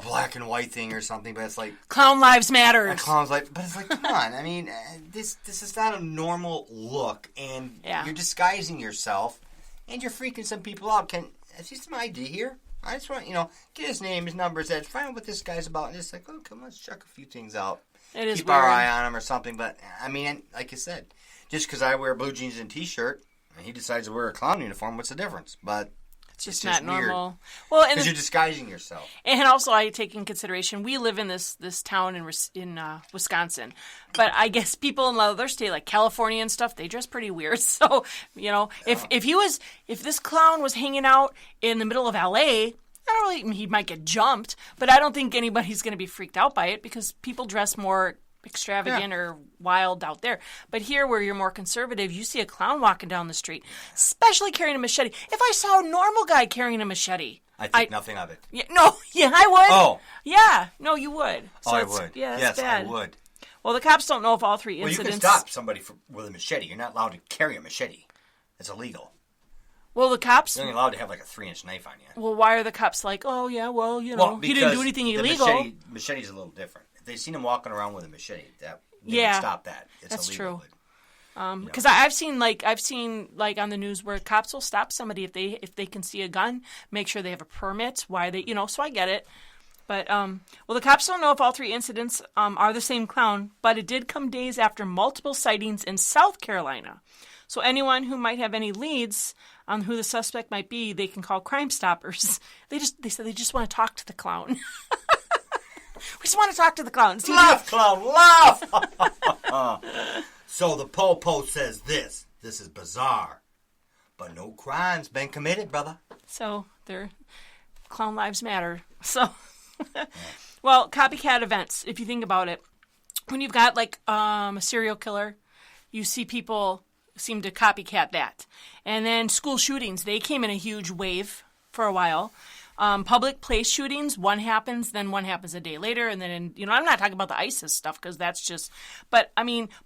Speaker 3: black and white thing or something, but it's like...
Speaker 4: Clown lives matter.
Speaker 3: But it's like, come on. I mean, this is not a normal look, and you're disguising yourself, and you're freaking some people out. I see some ID here? I just want, get his name, his number, find out what this guy's about, and just like, oh, come on, let's check a few things out.
Speaker 4: It is
Speaker 3: Keep
Speaker 4: weird.
Speaker 3: our eye on him or something, but, I mean, like you said, just because I wear blue jeans and t-shirt, and he decides to wear a clown uniform, what's the difference? But...
Speaker 4: It's just not normal.
Speaker 3: Weird.
Speaker 4: Well,
Speaker 3: because you're disguising yourself.
Speaker 4: And also, I take in consideration, we live in this town in Wisconsin, but I guess people in other states like California and stuff, they dress pretty weird. So, if this clown was hanging out in the middle of LA, he might get jumped, but I don't think anybody's going to be freaked out by it because people dress more extravagant or wild out there. But here, where you're more conservative, you see a clown walking down the street, especially carrying a machete. If I saw a normal guy carrying a machete,
Speaker 3: I think nothing of it.
Speaker 4: Yeah, I would.
Speaker 3: Oh.
Speaker 4: Yeah, no, you would. So
Speaker 3: I would.
Speaker 4: Yeah,
Speaker 3: yes,
Speaker 4: bad.
Speaker 3: I would.
Speaker 4: Well, the cops don't know if all 3 incidents...
Speaker 3: Well, you can stop somebody with a machete. You're not allowed to carry a machete. It's illegal.
Speaker 4: Well, the cops...
Speaker 3: You're only allowed to have like a 3-inch knife on you.
Speaker 4: Well, why are the cops like, oh, yeah, well, he didn't do anything illegal.
Speaker 3: The machete's a little different. If they seen him walking around with a machete, they would stop that.
Speaker 4: That's
Speaker 3: illegal.
Speaker 4: True. Because I've seen on the news where cops will stop somebody if they can see a gun, make sure they have a permit. Why they so I get it. But the cops don't know if all 3 incidents are the same clown, but it did come days after multiple sightings in South Carolina. So anyone who might have any leads on who the suspect might be, they can call Crime Stoppers. They said they just want to talk to the clown. We just want to talk to the clown.
Speaker 3: Laugh, clown, laugh! So the po-po says this. This is bizarre. But no crime's been committed, brother.
Speaker 4: So clown lives matter. So, well, copycat events, if you think about it. When you've got like a serial killer, you see people seem to copycat that. And then school shootings, they came in a huge wave for a while. Public place shootings, one happens, then one happens a day later, and then, I'm not talking about the ISIS stuff, because that's just, but,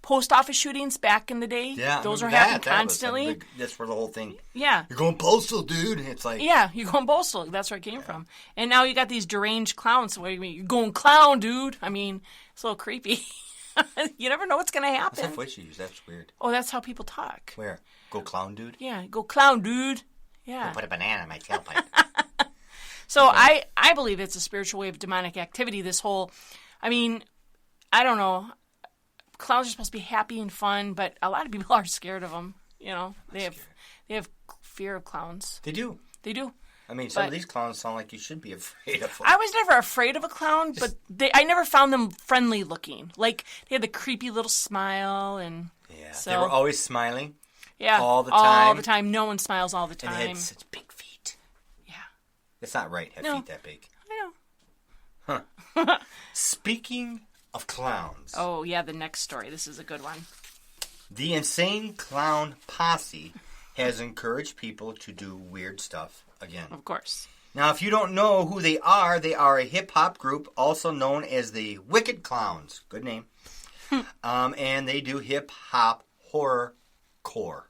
Speaker 4: post office shootings back in the day, those were happening constantly.
Speaker 3: That's where the whole thing,
Speaker 4: you're
Speaker 3: going postal, dude. It's like...
Speaker 4: Yeah, you're going postal. That's where it came from. And now you got these deranged clowns. What do you mean? You're going clown, dude. It's a little creepy. You never know what's going to happen.
Speaker 3: What's that voice you use? That's weird.
Speaker 4: Oh, that's how people talk.
Speaker 3: Where? Go clown, dude?
Speaker 4: Yeah, go clown, dude. Yeah.
Speaker 3: Go put a banana in my tailpipe.
Speaker 4: So I believe it's a spiritual way of demonic activity, this whole, I don't know. Clowns are supposed to be happy and fun, but a lot of people are scared of them. They have fear of clowns.
Speaker 3: They do.
Speaker 4: They do.
Speaker 3: I mean, some of
Speaker 4: But-
Speaker 3: these clowns sound like you should be afraid of them.
Speaker 4: I was never afraid of a clown, but I never found them friendly looking. Like, they had the creepy little smile, and
Speaker 3: Yeah,
Speaker 4: so,
Speaker 3: they were always smiling.
Speaker 4: yeah,
Speaker 3: all the
Speaker 4: All
Speaker 3: time.
Speaker 4: the time. No one smiles all the
Speaker 3: And they
Speaker 4: time.
Speaker 3: had such big feet.
Speaker 4: Yeah,
Speaker 3: It's not right, have
Speaker 4: No.
Speaker 3: feet that big.
Speaker 4: I know.
Speaker 3: Speaking of clowns,
Speaker 4: Oh, yeah, the next story. This is a good one.
Speaker 3: the Insane Clown Posse has encouraged people to do weird stuff again.
Speaker 4: Of course.
Speaker 3: Now, if you don't know who they are a hip-hop group also known as the Wicked Clowns. Good name. And they do hip-hop horrorcore.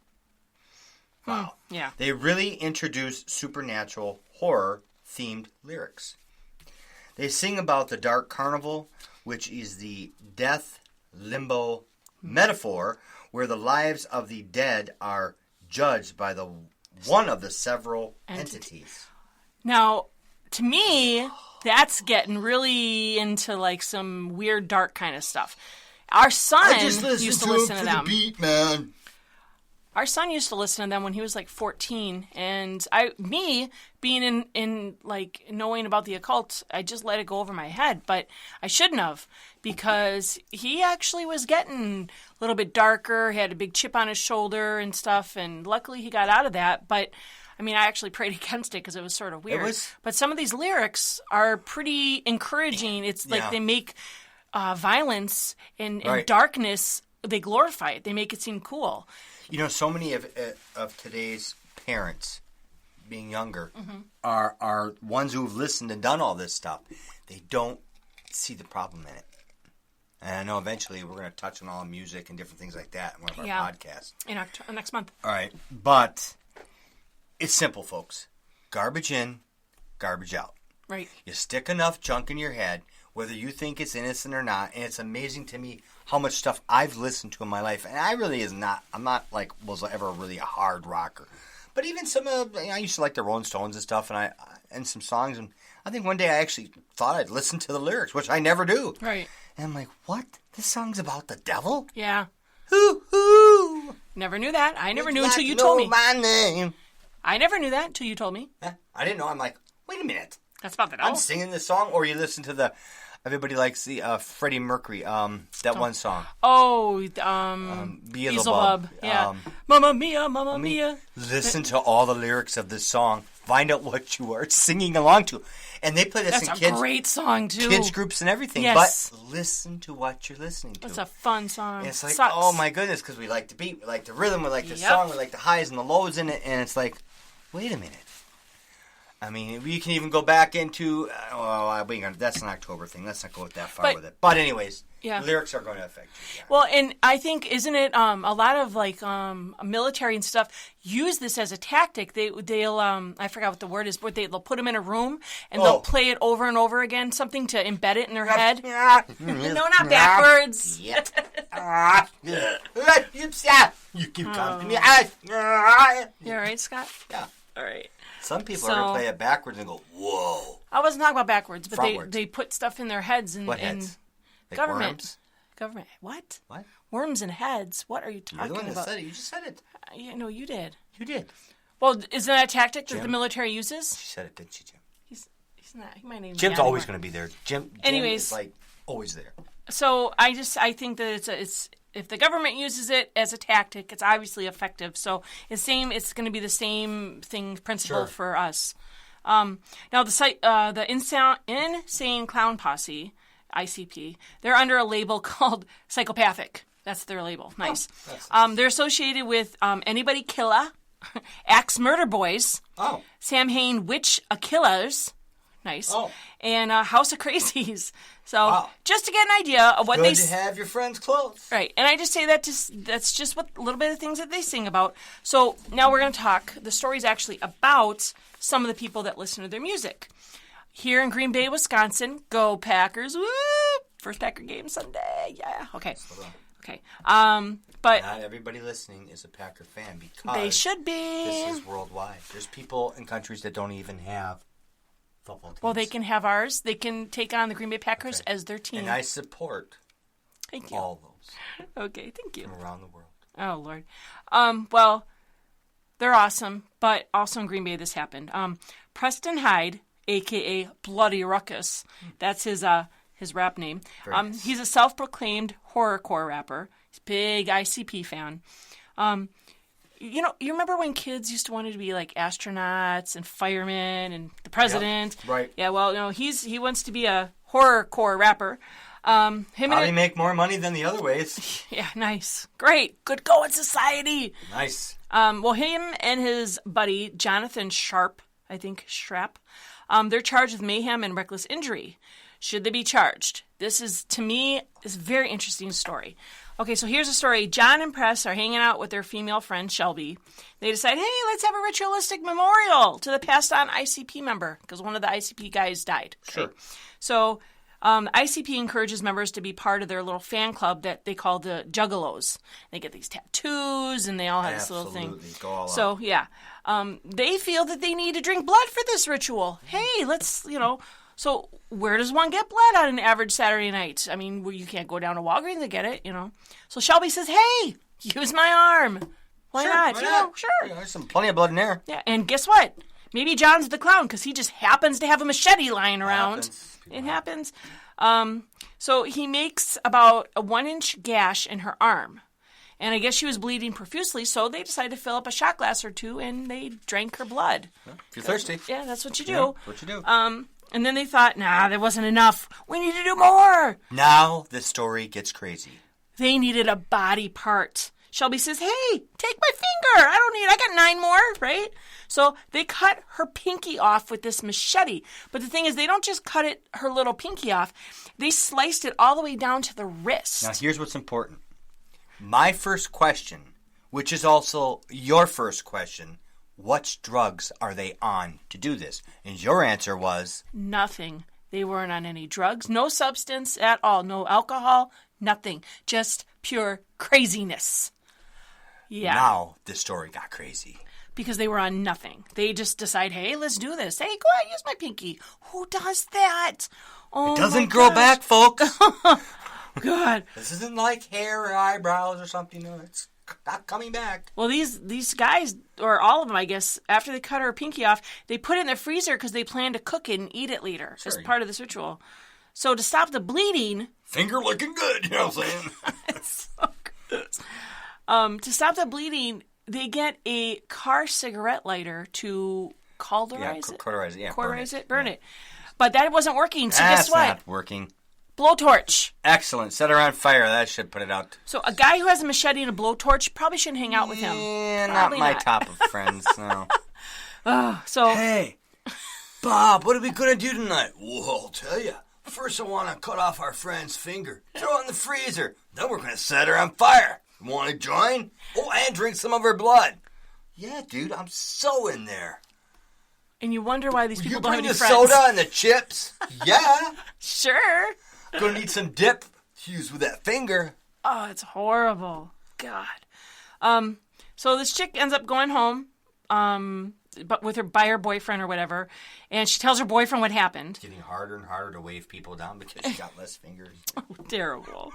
Speaker 3: Wow.
Speaker 4: Yeah.
Speaker 3: They really introduce supernatural horror-themed lyrics. They sing about the dark carnival, which is the death limbo metaphor, where the lives of the dead are judged by the one of the several entities.
Speaker 4: Now, to me, that's getting really into like some weird, dark kind of stuff. Our son used to listen to them.
Speaker 3: beat, man.
Speaker 4: Our son used to listen to them when he was like 14, and me being in like knowing about the occult, I just let it go over my head, but I shouldn't have, because he actually was getting a little bit darker. He had a big chip on his shoulder and stuff, and luckily he got out of that. But I mean, I actually prayed against it because it was sort of weird. But some of these lyrics are pretty encouraging. It's like they make violence and darkness, they glorify it. They make it seem cool.
Speaker 3: You know, so many of today's parents, being younger, are ones who've listened and done all this stuff. They don't see the problem in it. And I know eventually we're going to touch on all music and different things like that in one of our podcasts.
Speaker 4: Next month.
Speaker 3: All right. But it's simple, folks. Garbage in, garbage out.
Speaker 4: Right.
Speaker 3: You stick enough junk in your head, whether you think it's innocent or not, and it's amazing to me how much stuff I've listened to in my life. And I really I'm not like, was ever really a hard rocker. But even some of, I used to like the Rolling Stones and stuff, and some songs, and I think one day I actually thought I'd listen to the lyrics, which I never do.
Speaker 4: Right.
Speaker 3: And I'm like, what? This song's about the devil?
Speaker 4: Yeah.
Speaker 3: Hoo-hoo!
Speaker 4: Never knew that. I never knew until you told me.
Speaker 3: My name.
Speaker 4: I never knew that until you told me.
Speaker 3: I didn't know. I'm like, wait a minute.
Speaker 4: That's about the devil.
Speaker 3: I'm singing this song, or you listen to everybody likes the Freddie Mercury, that one song.
Speaker 4: Oh,
Speaker 3: Beelzebub.
Speaker 4: Yeah. Mamma Mia, Mamma Mia.
Speaker 3: Listen to all the lyrics of this song. Find out what you are singing along to. And they play this
Speaker 4: That's
Speaker 3: in
Speaker 4: a great song, too.
Speaker 3: kids groups and everything.
Speaker 4: Yes.
Speaker 3: But listen to what you're listening to.
Speaker 4: It's a fun song.
Speaker 3: And it's like,
Speaker 4: Sucks.
Speaker 3: oh my goodness, because we like the beat, we like the rhythm, we like the song, we like the highs and the lows in it. And it's like, wait a minute. I mean, we can even go back into, that's an October thing. Let's not go that far with it. But anyways, lyrics are going to affect you. Yeah.
Speaker 4: Well, and I think, isn't it, a lot of, like, military and stuff use this as a tactic. They'll I forgot what the word is, but they'll put them in a room, and they'll play it over and over again, something to embed it in their head. No, not backwards.
Speaker 3: You keep coming to me.
Speaker 4: You all right, Scott?
Speaker 3: Yeah.
Speaker 4: All right.
Speaker 3: Some people are going to play it backwards and go, whoa.
Speaker 4: I wasn't talking about backwards, but
Speaker 3: Frontwards.
Speaker 4: they put stuff in their heads. And,
Speaker 3: What heads? Like
Speaker 4: government.
Speaker 3: worms?
Speaker 4: Government. What?
Speaker 3: What?
Speaker 4: Worms and heads. What are you
Speaker 3: You're
Speaker 4: talking
Speaker 3: the one that
Speaker 4: about?
Speaker 3: said it. You just said it.
Speaker 4: Yeah, no, you did.
Speaker 3: You did.
Speaker 4: Well, isn't that a tactic that the
Speaker 3: Jim?
Speaker 4: military uses?
Speaker 3: She said it, didn't she, Jim?
Speaker 4: He's not. He might not even
Speaker 3: Jim's
Speaker 4: be
Speaker 3: always
Speaker 4: anymore.
Speaker 3: going to be there. Jim
Speaker 4: Anyways.
Speaker 3: is like always there.
Speaker 4: So I think that it's if the government uses it as a tactic, it's obviously effective. So it's going to be the same principle for us. Now the Insane Clown Posse, ICP, they're under a label called psychopathic. That's their label. Nice. They're associated with Anybody Killa, Axe Murder Boys, Sam Hain Witch Killers. Nice. And House of Crazies. So just to get an idea of what
Speaker 3: Good to have your friends close.
Speaker 4: Right. And I just say that's just what a little bit of things that they sing about. So now we're going to talk. The story's actually about some of the people that listen to their music. Here in Green Bay, Wisconsin, go Packers. Woo! First Packer game Sunday. Yeah. Okay. Okay. But
Speaker 3: not everybody listening is a Packer fan because
Speaker 4: they should be.
Speaker 3: This is worldwide. There's people in countries that don't even have football teams.
Speaker 4: Well, they can have ours. They can take on the Green Bay Packers as their team.
Speaker 3: And I support
Speaker 4: thank you.
Speaker 3: all those.
Speaker 4: Okay, thank you.
Speaker 3: From around the world.
Speaker 4: Oh, Lord. Well, They're awesome, but also in Green Bay this happened. Preston Hyde, a.k.a. Bloody Ruckus, that's his rap name.
Speaker 3: Nice.
Speaker 4: He's a self-proclaimed horrorcore rapper. He's a big ICP fan. You remember when kids used to want to be like astronauts and firemen and the president?
Speaker 3: Yep, right.
Speaker 4: Yeah, well, he wants to be a horrorcore rapper.
Speaker 3: Probably make more money than the other ways.
Speaker 4: Yeah, nice. Great. Good going, society.
Speaker 3: Nice.
Speaker 4: Well, him and his buddy, Jonathan Schrapp, they're charged with mayhem and reckless injury. Should they be charged? This is, to me, is a very interesting story. Okay, so here's a story. John and Press are hanging out with their female friend, Shelby. They decide, hey, let's have a ritualistic memorial to the passed-on ICP member, because one of the ICP guys died. Okay?
Speaker 3: Sure.
Speaker 4: So ICP encourages members to be part of their little fan club that they call the Juggalos. They get these tattoos, and they all have this little thing.
Speaker 3: Absolutely. Go all out.
Speaker 4: So, yeah. They feel that they need to drink blood for this ritual. Hey, let's, So where does one get blood on an average Saturday night? I mean, you can't go down to Walgreens to get it, So Shelby says, hey, use my arm. Why not? Sure.
Speaker 3: Yeah, there's plenty of blood in there.
Speaker 4: Yeah, and guess what? Maybe John's the clown because he just happens to have a machete lying around. It happens. So he makes about a 1-inch gash in her arm. And I guess she was bleeding profusely, so they decided to fill up a shot glass or two, and they drank her blood.
Speaker 3: Well, if you're thirsty.
Speaker 4: Yeah, that's what you do.
Speaker 3: Yeah, that's what you do.
Speaker 4: And then they thought, nah, that wasn't enough. We need to do more.
Speaker 3: Now the story gets crazy.
Speaker 4: They needed a body part. Shelby says, hey, take my finger. I got 9 more, right? So they cut her pinky off with this machete. But the thing is, they don't just cut her little pinky off. They sliced it all the way down to the wrist.
Speaker 3: Now here's what's important. My first question, which is also your first question, what drugs are they on to do this? And your answer was?
Speaker 4: Nothing. They weren't on any drugs, no substance at all, no alcohol, nothing. Just pure craziness. Yeah.
Speaker 3: Now the story got crazy.
Speaker 4: Because they were on nothing. They just decide, hey, let's do this. Hey, go ahead, use my pinky. Who does that? Oh,
Speaker 3: it doesn't grow back, folks.
Speaker 4: God.
Speaker 3: This isn't like hair or eyebrows or something. No, it's not coming back.
Speaker 4: Well, these guys, or all of them, I guess, after they cut her pinky off, they put it in the freezer because they plan to cook it and eat it later as part of this ritual. So to stop the bleeding...
Speaker 3: Finger looking good, you know what I'm saying?
Speaker 4: It's so good. To stop the bleeding, they get a car cigarette lighter to cauterize it.
Speaker 3: Cauterize it, yeah.
Speaker 4: Cauterize it, burn it. But that wasn't working, so
Speaker 3: That's
Speaker 4: guess what?
Speaker 3: not working.
Speaker 4: Blowtorch.
Speaker 3: Excellent. Set her on fire. That should put it out.
Speaker 4: So a guy who has a machete and a blowtorch probably shouldn't hang out with him.
Speaker 3: Yeah,
Speaker 4: Probably
Speaker 3: not my top of friends, no.
Speaker 4: So
Speaker 3: Hey, Bob, what are we going to do tonight? Well, I'll tell you. First, I want to cut off our friend's finger, throw it in the freezer. Then we're going to set her on fire. Want to join? Oh, and drink some of her blood. Yeah, dude, I'm so in there.
Speaker 4: And you wonder why these people
Speaker 3: You
Speaker 4: don't have
Speaker 3: bring
Speaker 4: any
Speaker 3: the
Speaker 4: friends.
Speaker 3: soda and the chips? Yeah.
Speaker 4: Sure.
Speaker 3: Gonna need some dip to use with that finger.
Speaker 4: Oh, it's horrible. God. So this chick ends up going home, but by her boyfriend or whatever, and she tells her boyfriend what happened.
Speaker 3: Getting harder and harder to wave people down because she got less fingers.
Speaker 4: Oh, terrible.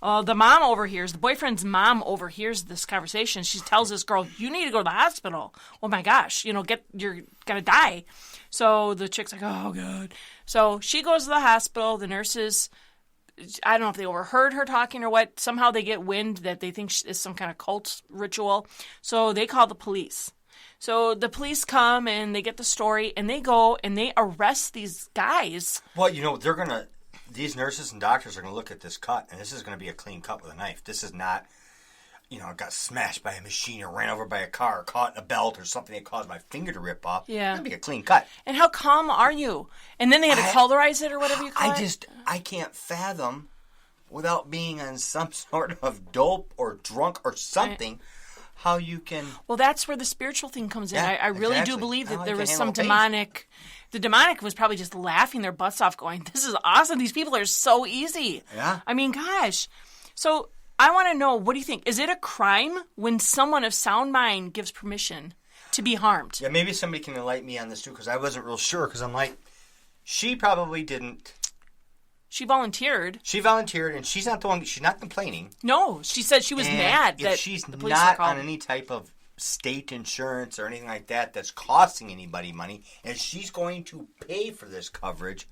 Speaker 4: The boyfriend's mom overhears this conversation. She tells this girl, you need to go to the hospital. Oh my gosh, you're gonna die. So the chick's like, oh God. So she goes to the hospital. The nurses, I don't know if they overheard her talking or what. Somehow they get wind that they think it's some kind of cult ritual. So they call the police. So the police come and they get the story and they go and they arrest these guys.
Speaker 3: Well, these nurses and doctors are going to look at this cut, and this is going to be a clean cut with a knife. This is not, it got smashed by a machine or ran over by a car or caught in a belt or something that caused my finger to rip off.
Speaker 4: Yeah.
Speaker 3: It's going to be a clean cut.
Speaker 4: And how calm are you? And then they had to cauterize it or whatever you call it.
Speaker 3: I can't fathom, without being on some sort of dope or drunk or something, how you can...
Speaker 4: Well, that's where the spiritual thing comes in.
Speaker 3: Yeah,
Speaker 4: I really
Speaker 3: exactly.
Speaker 4: do believe that
Speaker 3: I like
Speaker 4: there
Speaker 3: to
Speaker 4: was
Speaker 3: handle
Speaker 4: some
Speaker 3: pain.
Speaker 4: demonic... The demonic was probably just laughing their butts off going, this is awesome. These people are so easy.
Speaker 3: Yeah.
Speaker 4: I mean, gosh. So I want to know, what do you think? Is it a crime when someone of sound mind gives permission to be harmed?
Speaker 3: Yeah, maybe somebody can enlighten me on this too, because I wasn't real sure, because I'm like, she probably didn't...
Speaker 4: She volunteered.
Speaker 3: She volunteered, and she's not the one. She's not complaining.
Speaker 4: No, she said she was mad that
Speaker 3: she's
Speaker 4: the police
Speaker 3: not
Speaker 4: were called.
Speaker 3: on any type of state insurance or anything like that that's costing anybody money, and she's going to pay for this coverage.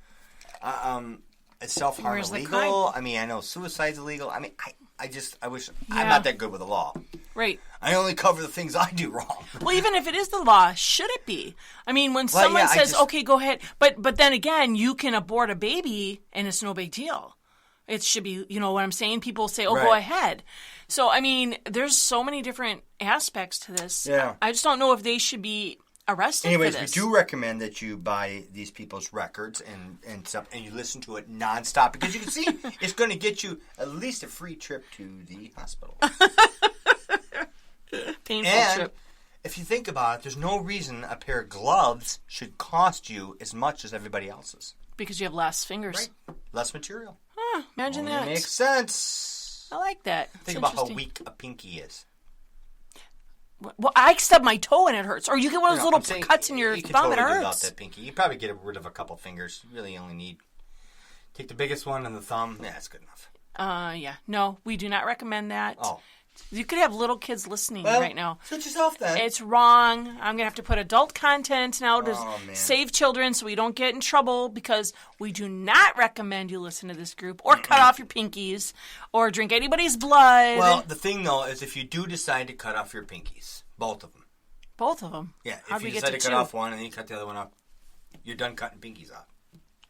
Speaker 3: Is self-harm
Speaker 4: Where's the
Speaker 3: illegal?
Speaker 4: crime?
Speaker 3: I mean, I know suicide's illegal. I mean, I wish
Speaker 4: Yeah.
Speaker 3: I'm not that good with the law.
Speaker 4: Right.
Speaker 3: I only cover the things I do wrong.
Speaker 4: Well, even if it is the law, should it be? I mean, when
Speaker 3: Well,
Speaker 4: someone
Speaker 3: yeah, I
Speaker 4: says,
Speaker 3: just-
Speaker 4: okay, go ahead. But then again, you can abort a baby and it's no big deal. It should be, you know what I'm saying? People say, oh, go
Speaker 3: Right.
Speaker 4: ahead. So, I mean, there's so many different aspects to this.
Speaker 3: Yeah.
Speaker 4: I just don't know if they should be arrested
Speaker 3: Anyways,
Speaker 4: for
Speaker 3: we
Speaker 4: this.
Speaker 3: do recommend that you buy these people's records and stuff, and you listen to it nonstop, because you can see it's going to get you at least a free trip to the hospital.
Speaker 4: Painful
Speaker 3: And
Speaker 4: trip.
Speaker 3: if you think about it, there's no reason a pair of gloves should cost you as much as everybody else's.
Speaker 4: Because you have less fingers.
Speaker 3: Right? Less material.
Speaker 4: Huh, imagine
Speaker 3: Only
Speaker 4: that.
Speaker 3: makes sense.
Speaker 4: I like that.
Speaker 3: Think
Speaker 4: It's
Speaker 3: about how
Speaker 4: interesting.
Speaker 3: weak a pinky is.
Speaker 4: Well, I stub my toe and it hurts. Or you get one of those little
Speaker 3: I'm saying
Speaker 4: cuts in your
Speaker 3: you could
Speaker 4: thumb,
Speaker 3: totally
Speaker 4: it
Speaker 3: do without
Speaker 4: hurts.
Speaker 3: that pinky. You probably get rid of a couple fingers. You really only need take the biggest one and the thumb. Yeah, that's good enough.
Speaker 4: Yeah. No, we do not recommend that.
Speaker 3: Oh,
Speaker 4: You could have little kids listening right now.
Speaker 3: Suit yourself then.
Speaker 4: It's wrong. I'm going to have to put adult content now to
Speaker 3: Oh, man.
Speaker 4: save children so we don't get in trouble, because we do not recommend you listen to this group or cut off your pinkies or drink anybody's blood.
Speaker 3: Well, the thing though is, if you do decide to cut off your pinkies, both of them.
Speaker 4: both of them.
Speaker 3: Yeah,
Speaker 4: How'd
Speaker 3: if
Speaker 4: we
Speaker 3: you
Speaker 4: get
Speaker 3: decide to cut
Speaker 4: two?
Speaker 3: off one and then you cut the other one off, you're done cutting pinkies off.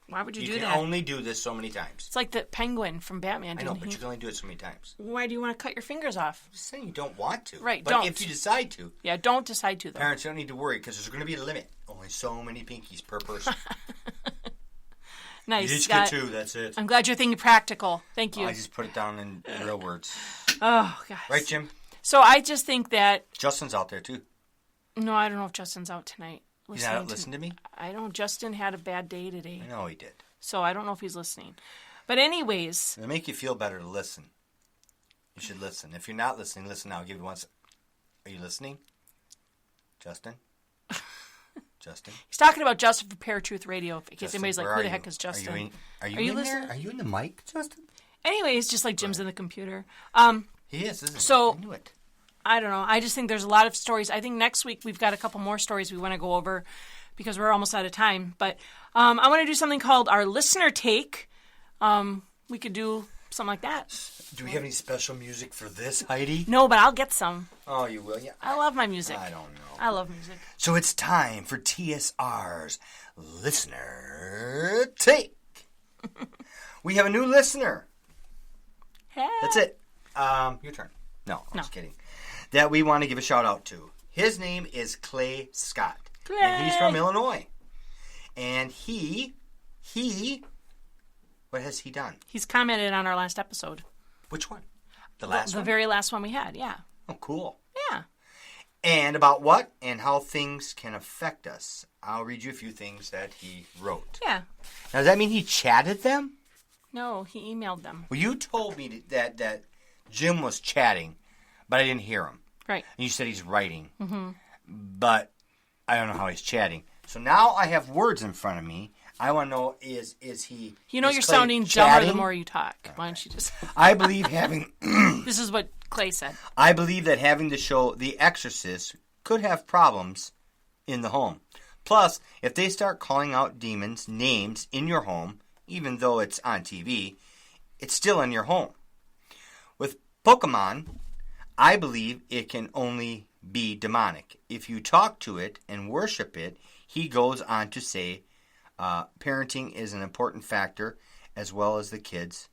Speaker 4: Why would you,
Speaker 3: You
Speaker 4: do
Speaker 3: can
Speaker 4: that?
Speaker 3: only do this so many times.
Speaker 4: It's like the penguin from Batman.
Speaker 3: I know,
Speaker 4: didn't
Speaker 3: but
Speaker 4: he?
Speaker 3: you can only do it so many times.
Speaker 4: Why do you want to cut your fingers off?
Speaker 3: I'm just saying you don't want to.
Speaker 4: Right,
Speaker 3: But
Speaker 4: don't.
Speaker 3: if you decide to,
Speaker 4: Yeah, don't decide to, though.
Speaker 3: parents don't need to worry, because there's going to be a limit. Only so many pinkies per person.
Speaker 4: Nice.
Speaker 3: You each
Speaker 4: Scott.
Speaker 3: get two, that's it.
Speaker 4: I'm glad you're thinking practical. Thank you.
Speaker 3: I just put it down in real words.
Speaker 4: Oh, gosh.
Speaker 3: Right, Jim?
Speaker 4: So I just think that...
Speaker 3: Justin's out there, too.
Speaker 4: No, I don't know if Justin's out tonight.
Speaker 3: He's not listening to me?
Speaker 4: I don't. Justin had a bad day today.
Speaker 3: I know he did.
Speaker 4: So I don't know if he's listening. But anyways,
Speaker 3: It'll make you feel better to listen. You should listen. If you're not listening, listen now. I'll give you one. Are you listening? Justin? Justin?
Speaker 4: he's talking about Justin from Paratruth Radio. In case
Speaker 3: Justin,
Speaker 4: anybody's like,
Speaker 3: where
Speaker 4: who
Speaker 3: are
Speaker 4: the
Speaker 3: you?
Speaker 4: heck is Justin?
Speaker 3: Are you
Speaker 4: Are you
Speaker 3: in there?
Speaker 4: listening?
Speaker 3: Are you in the mic, Justin?
Speaker 4: Anyways, just like Jim's in the computer.
Speaker 3: He is, isn't
Speaker 4: So-
Speaker 3: he? I knew it.
Speaker 4: I don't know. I just think there's a lot of stories. I think next week we've got a couple more stories we want to go over because we're almost out of time. But I want to do something called our listener take. We could do something like that.
Speaker 3: Do we have any special music for this, Heidi?
Speaker 4: No, but I'll get some.
Speaker 3: Oh, you will? Yeah.
Speaker 4: I love my music.
Speaker 3: I don't know.
Speaker 4: I love music.
Speaker 3: So it's time for TSR's Listener Take. We have a new listener.
Speaker 4: Hey.
Speaker 3: That's it. Your turn. No, I'm just kidding. That we want to give a shout out to. His name is Clay Scott.
Speaker 4: Clay.
Speaker 3: And he's from Illinois. And he, what has he done?
Speaker 4: He's commented on our last episode.
Speaker 3: Which one? The last
Speaker 4: The
Speaker 3: one?
Speaker 4: very last one we had, yeah.
Speaker 3: Oh, cool.
Speaker 4: Yeah.
Speaker 3: And about what and how things can affect us. I'll read you a few things that he wrote.
Speaker 4: Yeah.
Speaker 3: Now, does that mean he chatted them?
Speaker 4: No, he emailed them.
Speaker 3: Well, you told me that Jim was chatting, but I didn't hear him.
Speaker 4: Right.
Speaker 3: And you said he's writing. Mm-hmm. But I don't know how he's chatting. So now I have words in front of me. I want to know, is he...
Speaker 4: You know
Speaker 3: is
Speaker 4: you're
Speaker 3: Clay
Speaker 4: sounding
Speaker 3: chatting?
Speaker 4: dumber the more you talk. Why don't you just...
Speaker 3: I believe having...
Speaker 4: This is what Clay said.
Speaker 3: I believe that having the show The Exorcist could have problems in the home. Plus, if they start calling out demons' names in your home, even though it's on TV, it's still in your home. With Pokemon, I believe it can only be demonic. If you talk to it and worship it, he goes on to say, parenting is an important factor as well as the kids'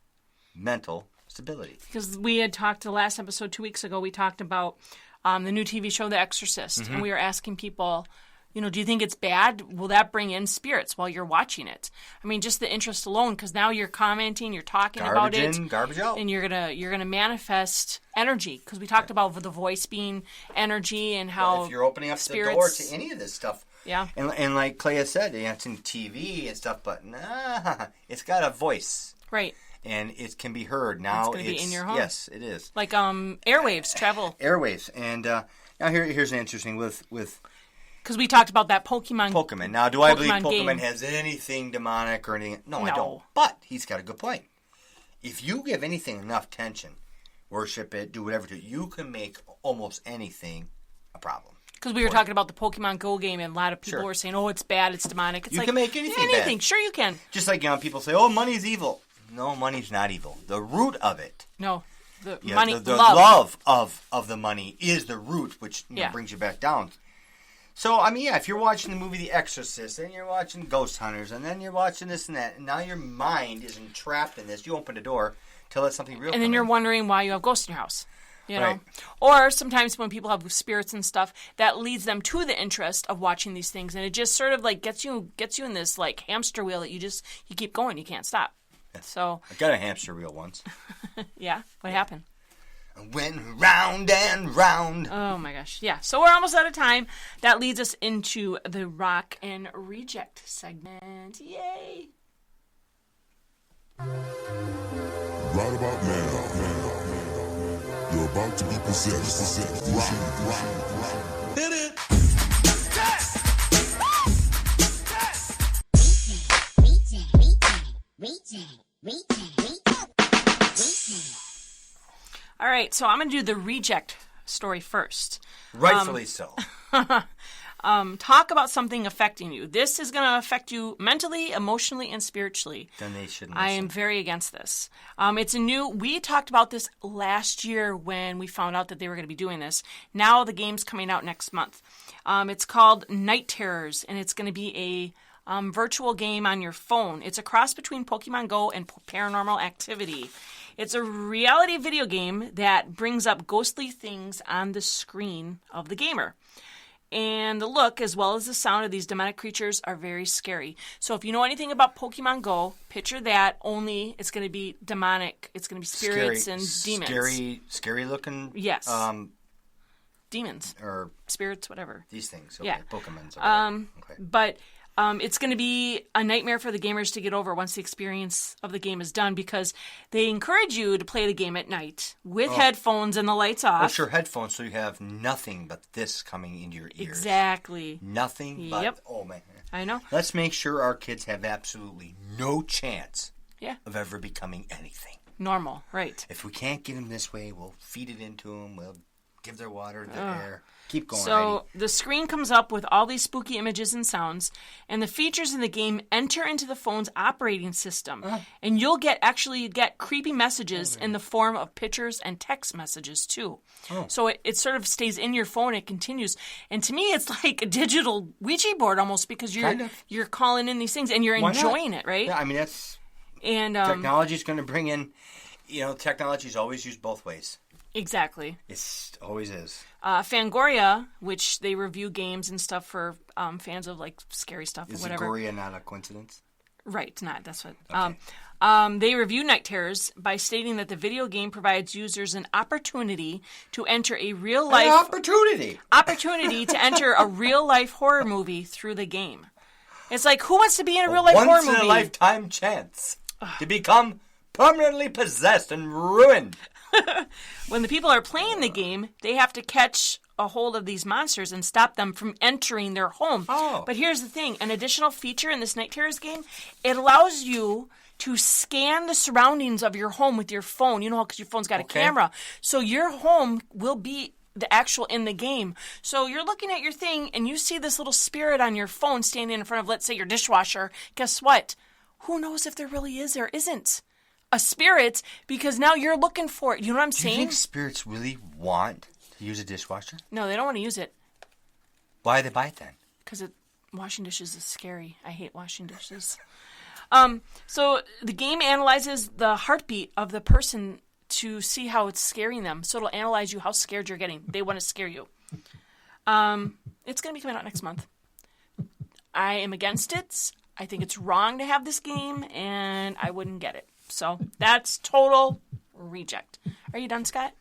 Speaker 3: mental stability.
Speaker 4: Because we had talked the last episode 2 weeks ago, we talked about the new TV show The Exorcist.
Speaker 3: Mm-hmm.
Speaker 4: And we were asking people, you know, do you think it's bad? Will that bring in spirits while you're watching it? I mean, just the interest alone, because now you're commenting, you're talking about
Speaker 3: Garbage
Speaker 4: it.
Speaker 3: in, garbage out.
Speaker 4: And you're gonna manifest energy, because we talked about the voice being energy and how
Speaker 3: If you're opening up
Speaker 4: spirits,
Speaker 3: the door to any of this stuff,
Speaker 4: yeah,
Speaker 3: and like Clea said, it's in TV and stuff, but nah, it's got a voice
Speaker 4: right,
Speaker 3: and it can be heard. Now
Speaker 4: It's gonna be in your home.
Speaker 3: Yes, it is.
Speaker 4: like airwaves travel.
Speaker 3: Airwaves, and now here's an interesting with
Speaker 4: Because we talked about that Pokemon.
Speaker 3: Pokemon. Now, do I believe
Speaker 4: Pokemon
Speaker 3: Pokemon
Speaker 4: game.
Speaker 3: has anything demonic or anything? No, I
Speaker 4: No.
Speaker 3: don't. But he's got a good point. If you give anything enough attention, worship it, do whatever to it, you can make almost anything a problem.
Speaker 4: Because we were talking about the Pokemon Go game, and a lot of people were saying, "Oh, it's bad, it's demonic." It's
Speaker 3: You
Speaker 4: like
Speaker 3: can make anything bad.
Speaker 4: Sure, you can.
Speaker 3: Just like people say, "Oh, money's evil." No, money's not evil. The root of it.
Speaker 4: No, the
Speaker 3: Yeah,
Speaker 4: money,
Speaker 3: the
Speaker 4: love
Speaker 3: of the money is the root, which brings you back down. So, I mean, if you're watching the movie The Exorcist, and you're watching Ghost Hunters, and then you're watching this and that, and now your mind is entrapped in this, you open the door to let something real
Speaker 4: and then
Speaker 3: come
Speaker 4: you're
Speaker 3: in.
Speaker 4: wondering why you have ghosts in your house. You know,
Speaker 3: Right.
Speaker 4: or sometimes when people have spirits and stuff, that leads them to the interest of watching these things, and it just sort of like gets you in this like hamster wheel that you keep going, you can't stop. So
Speaker 3: I got a hamster wheel once.
Speaker 4: yeah, what happened?
Speaker 3: I went round and round.
Speaker 4: Oh my gosh, yeah. So we're almost out of time. That leads us into the Rock and Reject segment. Yay!
Speaker 6: Right about now, you're about to be possessed.
Speaker 1: Hit it.
Speaker 4: All right, so I'm going to do the Reject story first.
Speaker 3: Rightfully so.
Speaker 4: Talk about something affecting you. This is going to affect you mentally, emotionally, and spiritually.
Speaker 3: Then they shouldn't
Speaker 4: I
Speaker 3: listen.
Speaker 4: am very against this. We talked about this last year when we found out that they were going to be doing this. Now the game's coming out next month. It's called Night Terrors, and it's going to be a virtual game on your phone. It's a cross between Pokemon Go and Paranormal Activity. It's a reality video game that brings up ghostly things on the screen of the gamer. And the look, as well as the sound of these demonic creatures, are very scary. So if you know anything about Pokemon Go, picture that, only it's going to be demonic. It's going to be spirits and demons.
Speaker 3: Scary looking.
Speaker 4: Yes. Demons.
Speaker 3: Or
Speaker 4: Spirits, whatever.
Speaker 3: these things. Okay.
Speaker 4: Yeah.
Speaker 3: Pokemons. Okay.
Speaker 4: But it's going to be a nightmare for the gamers to get over once the experience of the game is done, because they encourage you to play the game at night with headphones and the lights off.
Speaker 3: What's your headphones so you have nothing but this coming into your ears?
Speaker 4: Exactly.
Speaker 3: Nothing but...
Speaker 4: Yep.
Speaker 3: Oh, man.
Speaker 4: I know.
Speaker 3: Let's make sure our kids have absolutely no chance
Speaker 4: Yeah.
Speaker 3: of ever becoming anything.
Speaker 4: Normal, right.
Speaker 3: If we can't get them this way, we'll feed it into them. We'll give their water, their air. Keep going,
Speaker 4: So
Speaker 3: Heidi.
Speaker 4: the screen comes up with all these spooky images and sounds, and the features in the game enter into the phone's operating system. And you'll get creepy messages in the form of pictures and text messages too. So it sort of stays in your phone. It continues. And to me, it's like a digital Ouija board almost, because you're calling in these things and you're
Speaker 3: Why not?
Speaker 4: enjoying it, right?
Speaker 3: Yeah, I mean, that's...
Speaker 4: And
Speaker 3: Technology's going to bring in... technology's always used both ways.
Speaker 4: exactly.
Speaker 3: It always is.
Speaker 4: Fangoria, which they review games and stuff for fans of like scary stuff or
Speaker 3: Is
Speaker 4: whatever.
Speaker 3: Agoria not a coincidence?
Speaker 4: Right, not. That's what.
Speaker 3: Okay.
Speaker 4: They review Night Terrors by stating that the video game provides users an opportunity to enter a real life
Speaker 3: Opportunity.
Speaker 4: to enter a real life horror movie through the game. It's like, who wants to be in a real life horror movie?
Speaker 3: Once in a lifetime chance to become permanently possessed and ruined.
Speaker 4: When the people are playing the game, they have to catch a hold of these monsters and stop them from entering their home.
Speaker 3: Oh.
Speaker 4: But here's the thing. An additional feature in this Night Terrors game, it allows you to scan the surroundings of your home with your phone. You know, because your phone's got a camera. So your home will be the actual in the game. So you're looking at your thing and you see this little spirit on your phone standing in front of, let's say, your dishwasher. Guess what? Who knows if there really is or isn't a spirit, because now you're looking for it. You know what I'm
Speaker 3: Do you
Speaker 4: saying?
Speaker 3: think spirits really want to use a dishwasher?
Speaker 4: No, they don't want to use it
Speaker 3: Why do they buy it then?
Speaker 4: because washing dishes is scary. I hate washing dishes. So the game analyzes the heartbeat of the person to see how it's scaring them. So it'll analyze you how scared you're getting. They want to scare you. It's going to be coming out next month. I am against it. I think it's wrong to have this game, and I wouldn't get it. So that's total reject. Are you done, Scott?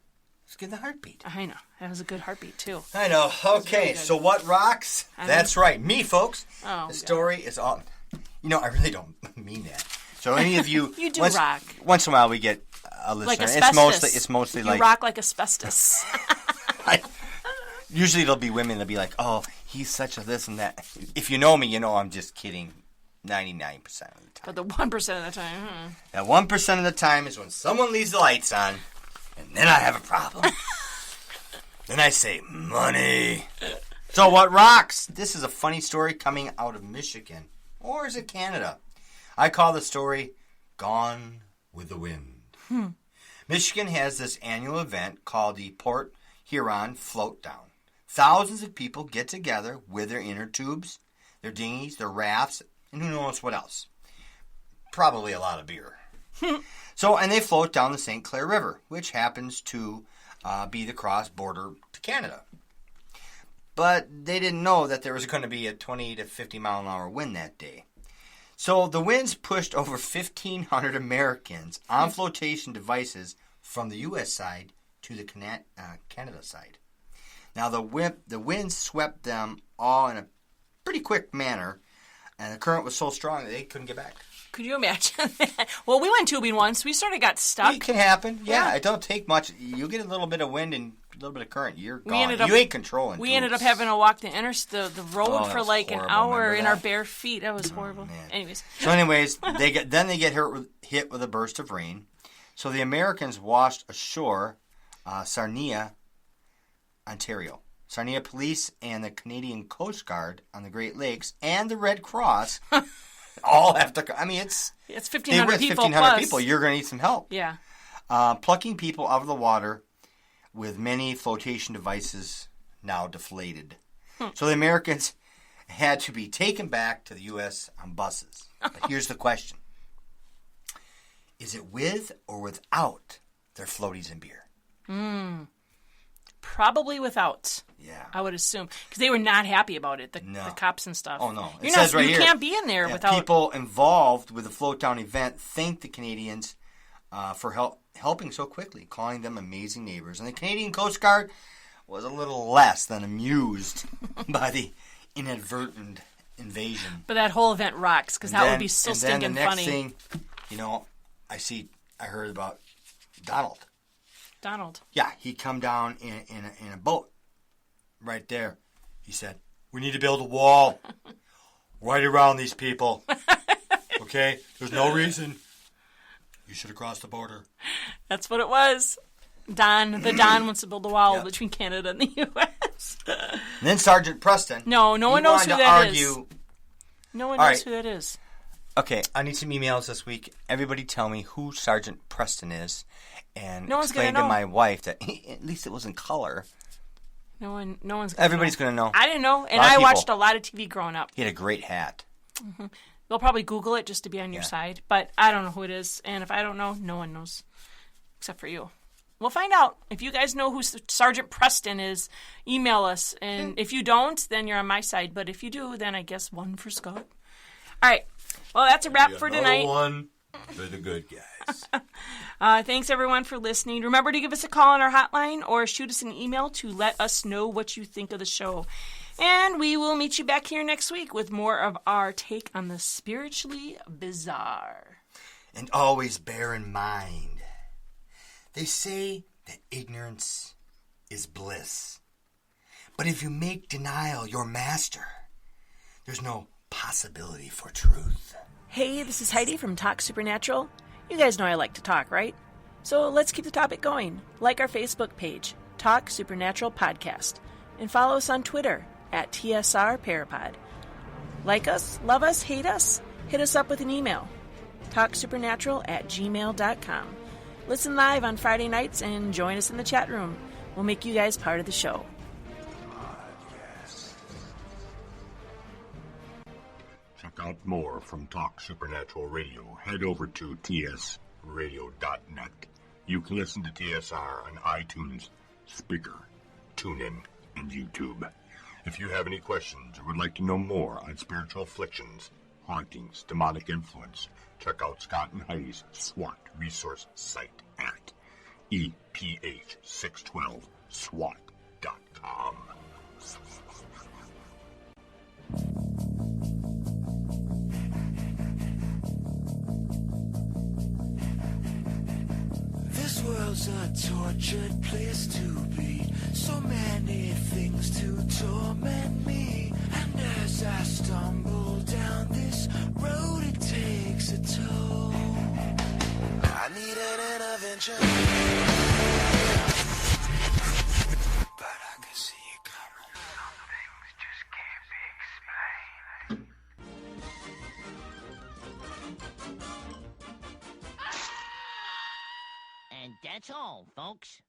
Speaker 3: Let's get the heartbeat.
Speaker 4: I know. That was a good heartbeat, too.
Speaker 3: I know. Okay,
Speaker 4: really good.
Speaker 3: so what rocks? That's right. Me, folks.
Speaker 4: Oh,
Speaker 3: the story is all... I really don't mean that. So any of you...
Speaker 4: You do rock.
Speaker 3: Once in a while we get a listener.
Speaker 4: Like asbestos.
Speaker 3: It's mostly
Speaker 4: you
Speaker 3: like...
Speaker 4: rock like asbestos.
Speaker 3: Usually there'll be women that'll be like, oh, he's such a this and that. If you know me, you know I'm just kidding 99% of the time.
Speaker 4: But the 1% of the time,
Speaker 3: That 1% of the time is when someone leaves the lights on, and then I have a problem. Then I say, money. So what rocks? This is a funny story coming out of Michigan. Or is it Canada? I call the story Gone with the Wind. Michigan has this annual event called the Port Huron Float Down. Thousands of people get together with their inner tubes, their dinghies, their rafts, and who knows what else. Probably a lot of beer. And they float down the St. Clair River, which happens to be the cross border to Canada. But they didn't know that there was going to be a 20 to 50 mile an hour wind that day. So the winds pushed over 1,500 Americans on flotation devices from the U.S. side to the Canada side. Now the wind swept them all in a pretty quick manner, and the current was so strong that they couldn't get back.
Speaker 4: Could you imagine that? Well, we went tubing once. We sort of got stuck.
Speaker 3: It can happen. Yeah, it don't take much. You get a little bit of wind and a little bit of current, you're gone. You ain't controlling.
Speaker 4: We ended up having to walk the road for like an hour
Speaker 3: Remember
Speaker 4: in
Speaker 3: that?
Speaker 4: our bare feet. That was horrible.
Speaker 3: Man.
Speaker 4: Anyways,
Speaker 3: they get hit with a burst of rain. So the Americans washed ashore Sarnia, Ontario. Sarnia Police and the Canadian Coast Guard on the Great Lakes and the Red Cross all have to. I mean, it's
Speaker 4: 1,500 people.
Speaker 3: 1,500 people. You're going to need some help.
Speaker 4: Yeah.
Speaker 3: Plucking people out of the water with many flotation devices now deflated. So the Americans had to be taken back to the U.S. on buses. But here's the question. Is it with or without their floaties and beer?
Speaker 4: Probably without.
Speaker 3: Yeah.
Speaker 4: I would assume. Because they were not happy about it, the cops and stuff.
Speaker 3: Oh, no.
Speaker 4: You can't be in there without...
Speaker 3: People involved with the float down event thanked the Canadians for helping so quickly, calling them amazing neighbors. And the Canadian Coast Guard was a little less than amused by the inadvertent invasion.
Speaker 4: But that whole event rocks, because that would be so stinking funny.
Speaker 3: And then the next thing, I heard about Donald. Yeah, he come down in a boat right there. He said, "We need to build a wall right around these people. Okay? There's no reason you should have crossed the border."
Speaker 4: That's what it was. Don wants to build a wall between Canada and the U.S.
Speaker 3: And then Sergeant Preston.
Speaker 4: No one knows who that is. No one knows who that is.
Speaker 3: Okay, I need some emails this week. Everybody tell me who Sergeant Preston is. And explain to my wife that at least it was in color.
Speaker 4: No one's gonna know.
Speaker 3: Everybody's going to know.
Speaker 4: I didn't know, and I watched a lot of TV growing up.
Speaker 3: He had a great hat.
Speaker 4: Mm-hmm. They'll probably Google it just to be on your side, but I don't know who it is, and if I don't know, no one knows, except for you. We'll find out. If you guys know who Sergeant Preston is, email us, and if you don't, then you're on my side, but if you do, then I guess one for Scott. All right. Well, that's a wrap for tonight.
Speaker 5: One for the good guys.
Speaker 4: Thanks, everyone, for listening. Remember to give us a call on our hotline or shoot us an email to let us know what you think of the show. And we will meet you back here next week with more of our take on the spiritually bizarre.
Speaker 3: And always bear in mind, they say that ignorance is bliss. But if you make denial your master, there's no possibility for truth.
Speaker 4: Hey, this is Heidi from Talk Supernatural. You guys know I like to talk, right? So let's keep the topic going. Like our Facebook page, Talk Supernatural Podcast, and follow us on Twitter at TSR Parapod. Like us, love us, hate us, hit us up with an email, talksupernatural@gmail.com. Listen live on Friday nights and join us in the chat room. We'll make you guys part of the show.
Speaker 5: Check out more from Talk Supernatural Radio. Head over to tsradio.net. You can listen to TSR on iTunes, Spreaker, TuneIn, and YouTube. If you have any questions or would like to know more on spiritual afflictions, hauntings, demonic influence, check out Scott and Heidi's SWAT resource site at EPH612SWAT.com.
Speaker 1: This world's a tortured place to be. So many things to torment me. And as I stumble down this road, it takes a toll. I need an intervention. But
Speaker 7: That's all, folks.